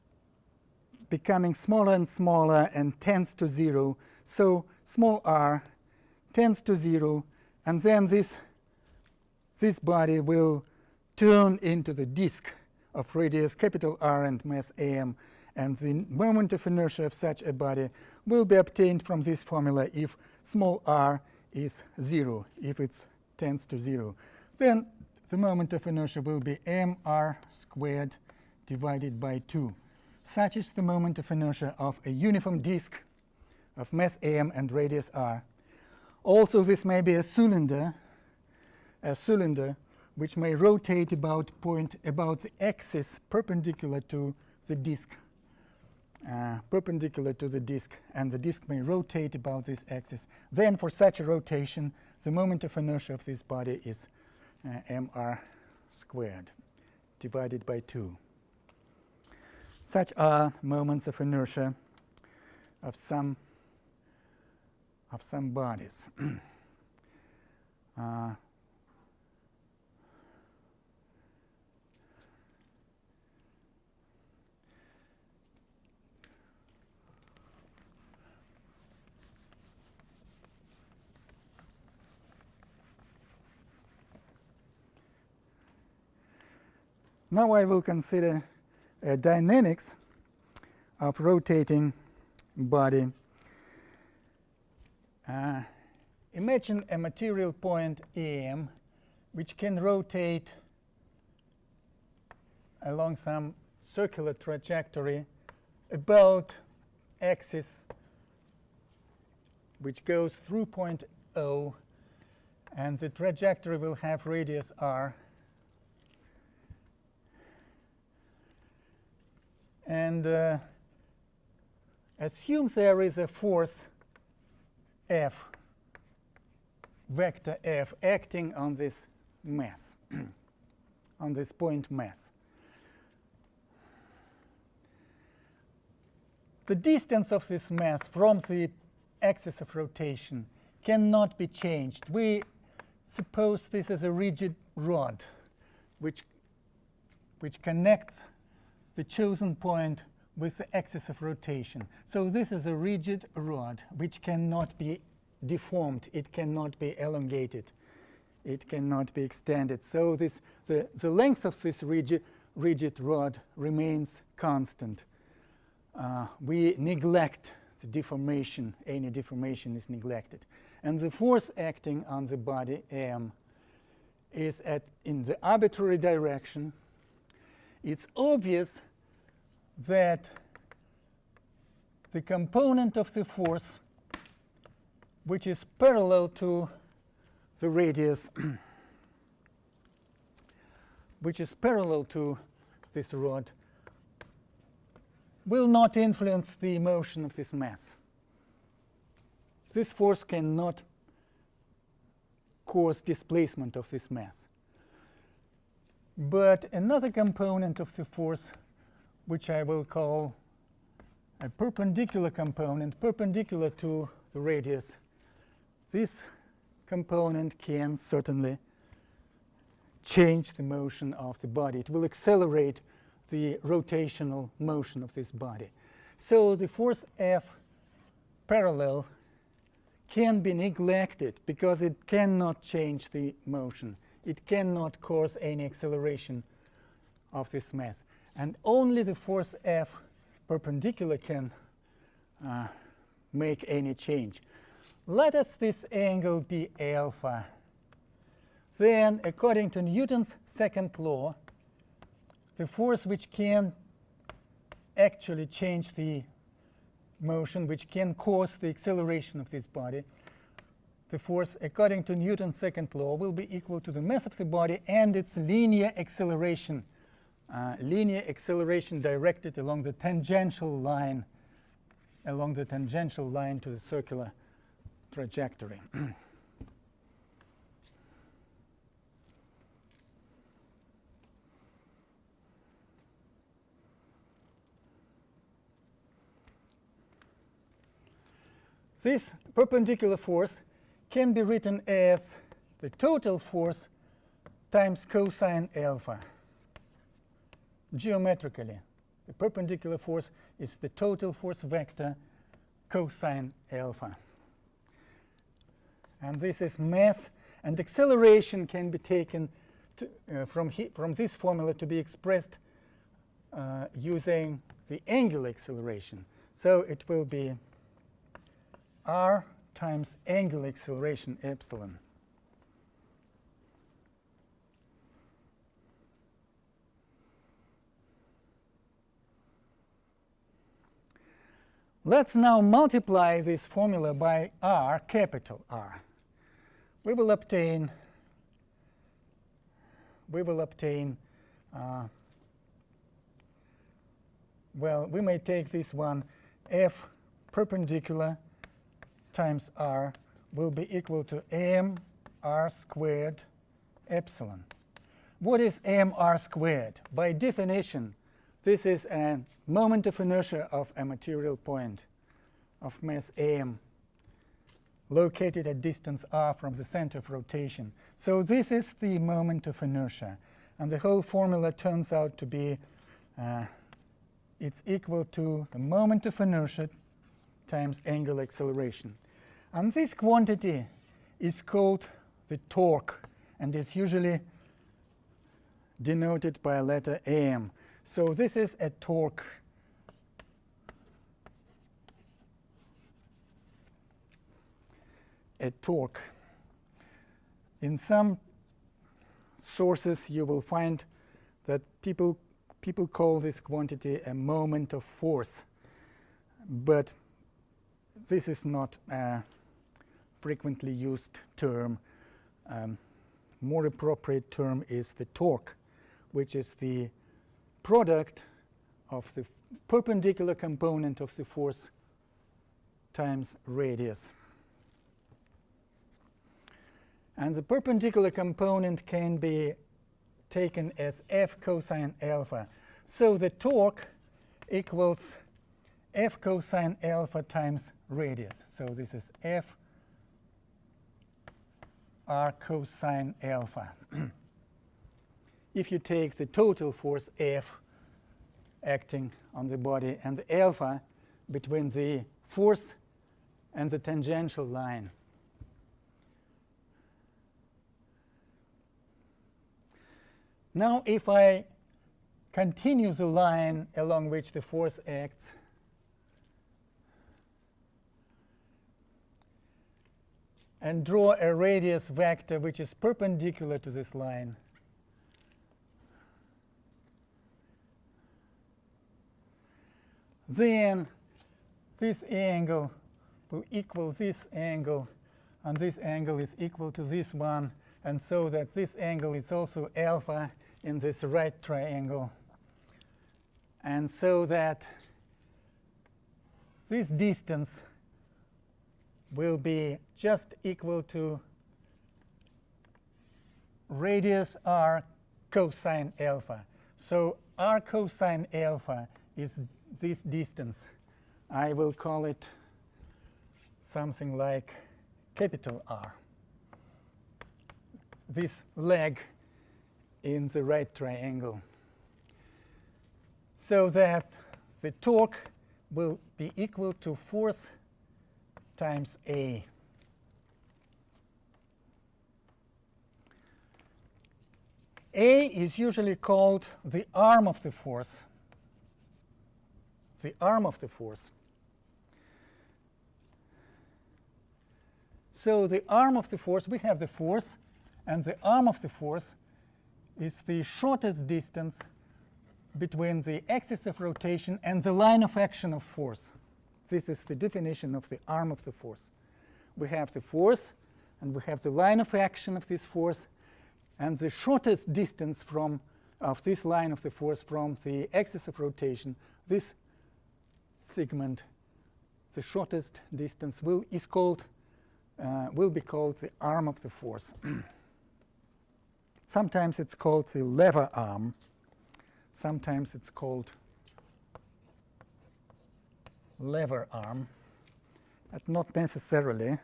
[SPEAKER 1] becoming smaller and smaller and tends to 0. So small r tends to 0, and then this body will turn into the disk of radius capital R and mass m, and the moment of inertia of such a body will be obtained from this formula if small r is 0, if it tends to 0. Then the moment of inertia will be mr squared divided by 2. Such is the moment of inertia of a uniform disk of mass m and radius r. Also, this may be a cylinder which may rotate about the axis perpendicular to the disk, and the disk may rotate about this axis. Then, for such a rotation, the moment of inertia of this body is mr squared divided by 2. Such are moments of inertia of some bodies. Now I will consider dynamics of rotating body. Imagine a material point M which can rotate along some circular trajectory about axis which goes through point O, and the trajectory will have radius r. And assume there is a force F, vector F, acting on this mass, on this point mass. The distance of this mass from the axis of rotation cannot be changed. We suppose this is a rigid rod which connects the chosen point with the axis of rotation. So this is a rigid rod which cannot be deformed. It cannot be elongated. It cannot be extended. So the length of this rigid rod remains constant. we neglect the deformation. Any deformation is neglected. And the force acting on the body, M, is in the arbitrary direction. It's obvious that the component of the force which is parallel to the radius, which is parallel to this rod, will not influence the motion of this mass. This force cannot cause displacement of this mass. But another component of the force, which I will call a perpendicular component, perpendicular to the radius, this component can certainly change the motion of the body. It will accelerate the rotational motion of this body. So the force F parallel can be neglected because it cannot change the motion. It cannot cause any acceleration of this mass. And only the force F perpendicular can make any change. Let us this angle be alpha. Then, according to Newton's second law, the force which can actually change the motion, which can cause the acceleration of this body, the force, according to Newton's second law, will be equal to the mass of the body and its linear acceleration directed along the tangential line to the circular trajectory. This perpendicular force can be written as the total force times cosine alpha. Geometrically, the perpendicular force is the total force vector cosine alpha. And this is mass, and acceleration can be taken from this formula to be expressed using the angular acceleration. So it will be r times angular acceleration epsilon. Let's now multiply this formula by r, capital R. We will obtain well, we may take this one, F perpendicular times r will be equal to mr squared epsilon. What is mr squared? By definition, this is a moment of inertia of a material point of mass m located at distance r from the center of rotation. So this is the moment of inertia. And the whole formula turns out to be it's equal to the moment of inertia times angular acceleration. And this quantity is called the torque and is usually denoted by a letter m. So this is a torque. A torque. In some sources you will find that people call this quantity a moment of force, but this is not a frequently used term. More appropriate term is the torque, which is the product of the perpendicular component of the force times radius. And the perpendicular component can be taken as F cosine alpha. So the torque equals F cosine alpha times radius. So this is F r cosine alpha. If you take the total force F acting on the body and the alpha between the force and the tangential line, now if I continue the line along which the force acts, and draw a radius vector which is perpendicular to this line. Then this angle will equal this angle, and this angle is equal to this one, and so that this angle is also alpha in this right triangle. And so that this distance will be just equal to radius r cosine alpha. So r cosine alpha is this distance. I will call it something like capital R. This leg in the right triangle. So that the torque will be equal to force times A. A is usually called the arm of the force. The arm of the force. So the arm of the force, we have the force, and the arm of the force is the shortest distance between the axis of rotation and the line of action of force. This is the definition of the arm of the force. We have the force, and we have the line of action of this force, and the shortest distance of this line of the force from the axis of rotation, this segment, the shortest distance, will be called the arm of the force. Sometimes it's called the lever arm. Sometimes it's called lever arm. But not necessarily.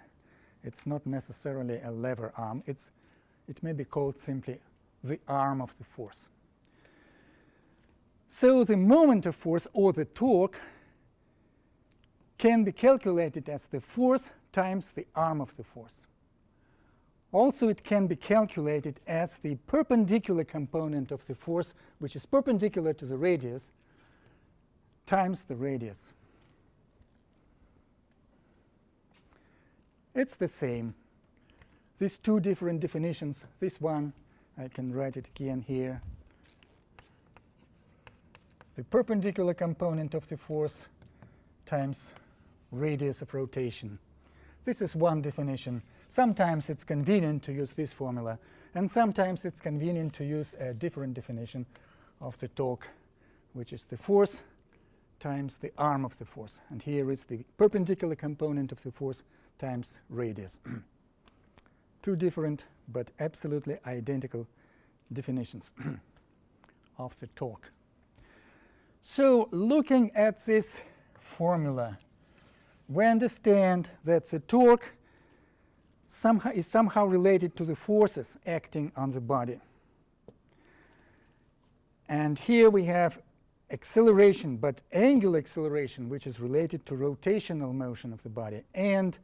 [SPEAKER 1] It's not necessarily a lever arm. It may be called simply the arm of the force. So the moment of force, or the torque, can be calculated as the force times the arm of the force. Also, it can be calculated as the perpendicular component of the force, which is perpendicular to the radius, times the radius. It's the same. These two different definitions, this one, I can write it again here. The perpendicular component of the force times radius of rotation. This is one definition. Sometimes it's convenient to use this formula, and sometimes it's convenient to use a different definition of the torque, which is the force times the arm of the force. And here is the perpendicular component of the force times radius. Two different but absolutely identical definitions of the torque. So looking at this formula, we understand that the torque is somehow related to the forces acting on the body. And here we have acceleration, but angular acceleration, which is related to rotational motion of the body, and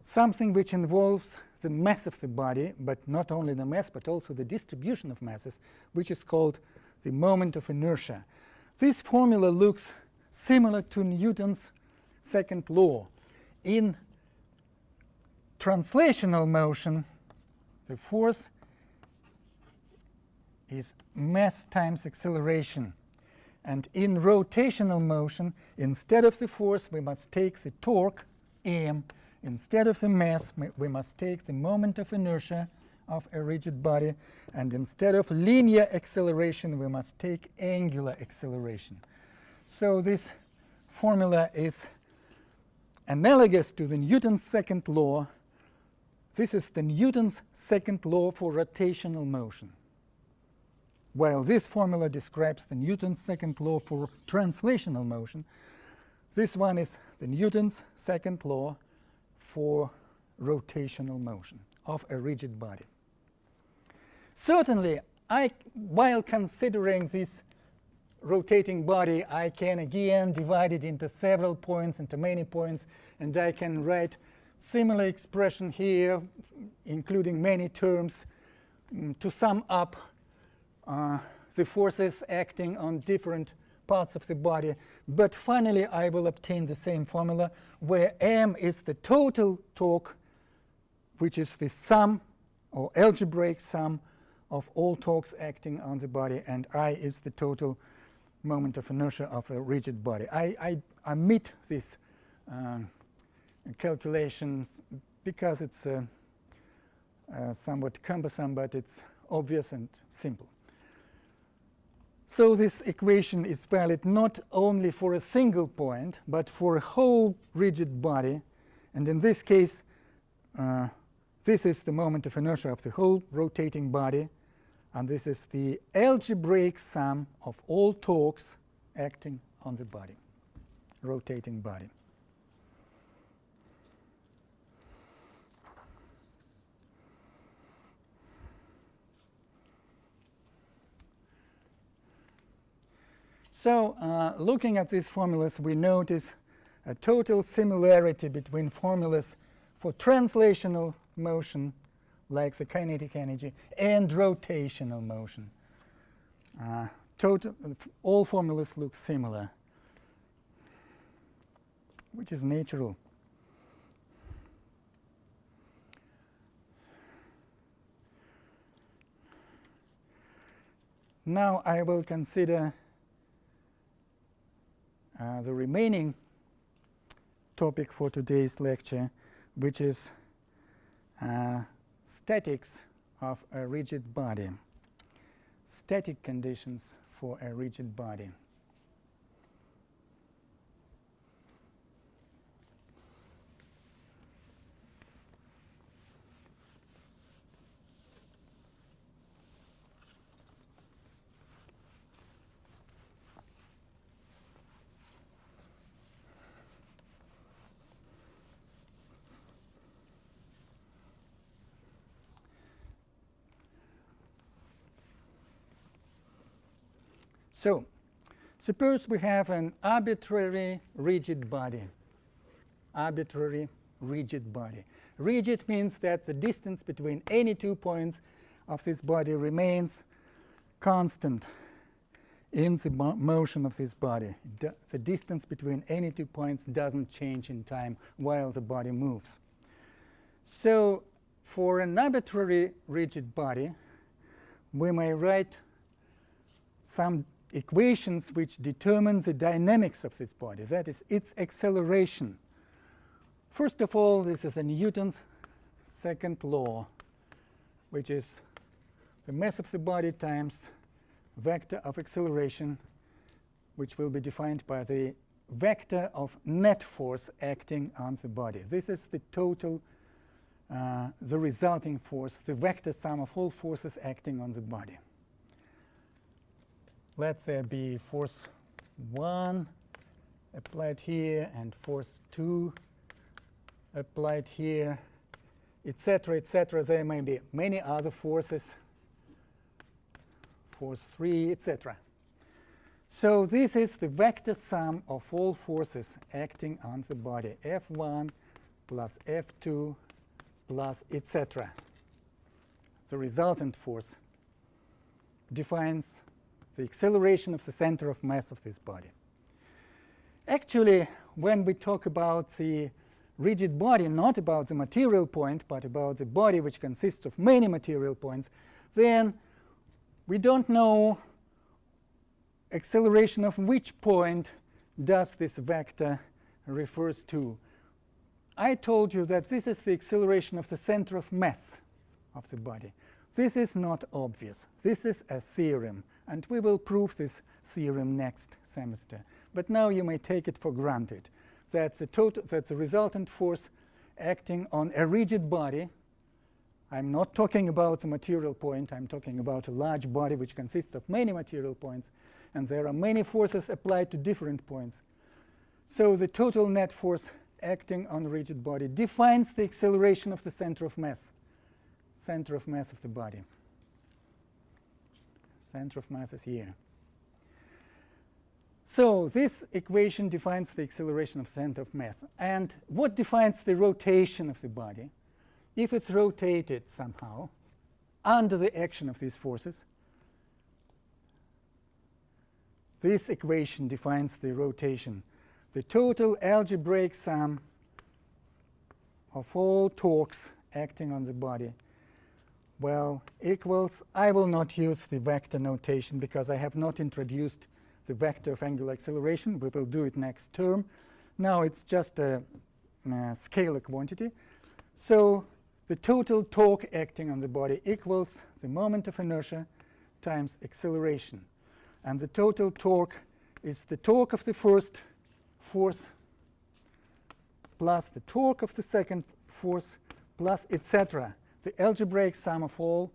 [SPEAKER 1] something which involves the mass of the body, but not only the mass, but also the distribution of masses, which is called the moment of inertia. This formula looks similar to Newton's second law. In translational motion, the force is mass times acceleration. And in rotational motion, instead of the force, we must take the torque, m. Instead of the mass, we must take the moment of inertia of a rigid body. And instead of linear acceleration, we must take angular acceleration. So this formula is analogous to the Newton's second law. This is the Newton's second law for rotational motion. While this formula describes the Newton's second law for translational motion, this one is the Newton's second law for rotational motion of a rigid body. Certainly, while considering this rotating body, I can again divide it into several points, into many points, and I can write similar expression here, including many terms, to sum up the forces acting on different parts of the body. But finally, I will obtain the same formula, where m is the total torque which is the sum or algebraic sum of all torques acting on the body, and I is the total moment of inertia of a rigid body. I omit this calculation because it's somewhat cumbersome, but it's obvious and simple. So this equation is valid not only for a single point, but for a whole rigid body. And in this case, this is the moment of inertia of the whole rotating body. And this is the algebraic sum of all torques acting on the body, rotating body. So looking at these formulas, we notice a total similarity between formulas for translational motion, like the kinetic energy, and rotational motion. All formulas look similar, which is natural. Now I will consider the remaining topic for today's lecture, which is statics of a rigid body, static conditions for a rigid body. So suppose we have an arbitrary rigid body. Arbitrary rigid body. Rigid means that the distance between any 2 points of this body remains constant in the motion of this body. The distance between any 2 points doesn't change in time while the body moves. So for an arbitrary rigid body, we may write some equations which determine the dynamics of this body, that is, its acceleration. First of all, this is a Newton's second law, which is the mass of the body times vector of acceleration, which will be defined by the vector of net force acting on the body. This is the total, the resulting force, the vector sum of all forces acting on the body. Let there be force 1 applied here and force 2 applied here, etc., etc. There may be many other forces, force 3, etc. So this is the vector sum of all forces acting on the body, F1 plus F2 plus etc. The resultant force defines the acceleration of the center of mass of this body. Actually, when we talk about the rigid body, not about the material point, but about the body which consists of many material points, then we don't know acceleration of which point does this vector refers to. I told you that this is the acceleration of the center of mass of the body. This is not obvious. This is a theorem, and we will prove this theorem next semester. But now you may take it for granted that the resultant force acting on a rigid body, I'm not talking about the material point, I'm talking about a large body which consists of many material points, and there are many forces applied to different points. So the total net force acting on a rigid body defines the acceleration of the center of mass of the body. Center of mass is here. So this equation defines the acceleration of center of mass. And what defines the rotation of the body? If it's rotated somehow under the action of these forces, this equation defines the rotation. The total algebraic sum of all torques acting on the body, well, equals, I will not use the vector notation because I have not introduced the vector of angular acceleration. We will do it next term. Now it's just a scalar quantity. So the total torque acting on the body equals the moment of inertia times acceleration. And the total torque is the torque of the first force plus the torque of the second force plus etc. The algebraic sum of all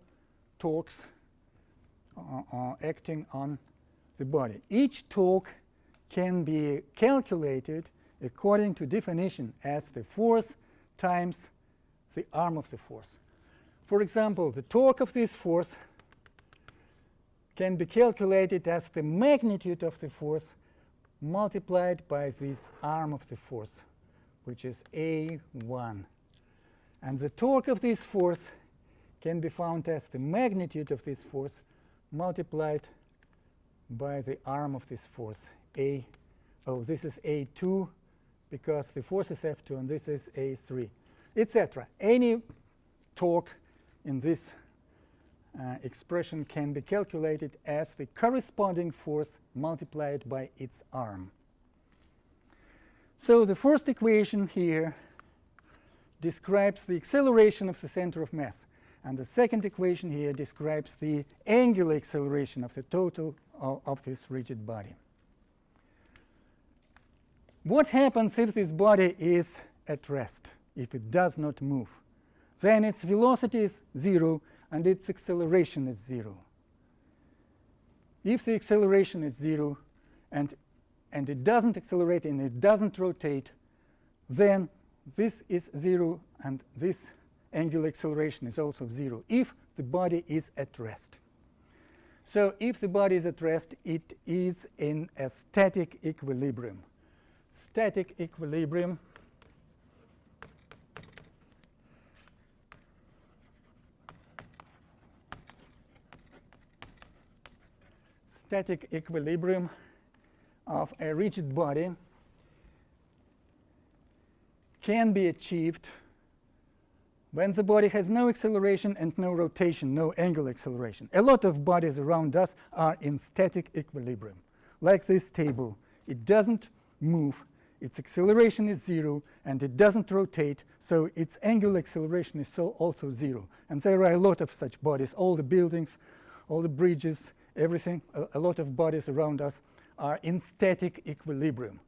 [SPEAKER 1] torques acting on the body. Each torque can be calculated according to definition as the force times the arm of the force. For example, the torque of this force can be calculated as the magnitude of the force multiplied by this arm of the force, which is A1. And the torque of this force can be found as the magnitude of this force multiplied by the arm of this force, this is A2 because the force is F2 and this is A3, etc. Any torque in this expression can be calculated as the corresponding force multiplied by its arm. So the first equation here describes the acceleration of the center of mass, and the second equation here describes the angular acceleration of the total of this rigid body. What happens if this body is at rest, if it does not move? Then its velocity is 0 and its acceleration is 0. If the acceleration is 0 and it doesn't accelerate and it doesn't rotate, then this is 0 and this angular acceleration is also 0 if the body is at rest. So if the body is at rest, it is in a static equilibrium. Static equilibrium of a rigid body can be achieved when the body has no acceleration and no rotation, no angular acceleration. A lot of bodies around us are in static equilibrium. Like this table, it doesn't move, its acceleration is 0, and it doesn't rotate, so its angular acceleration is also 0. And there are a lot of such bodies. All the buildings, all the bridges, everything, a lot of bodies around us are in static equilibrium.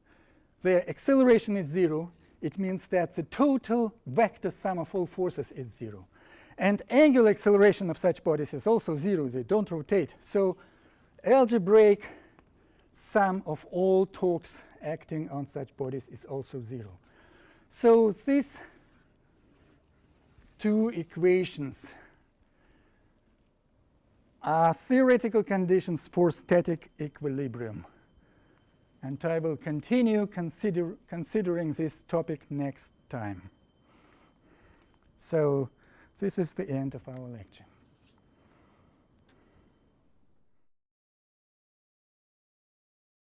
[SPEAKER 1] Their acceleration is 0. It means that the total vector sum of all forces is 0. And angular acceleration of such bodies is also 0. They don't rotate. So algebraic sum of all torques acting on such bodies is also 0. So these two equations are theoretical conditions for static equilibrium. And I will continue considering this topic next time. So this is the end of our lecture.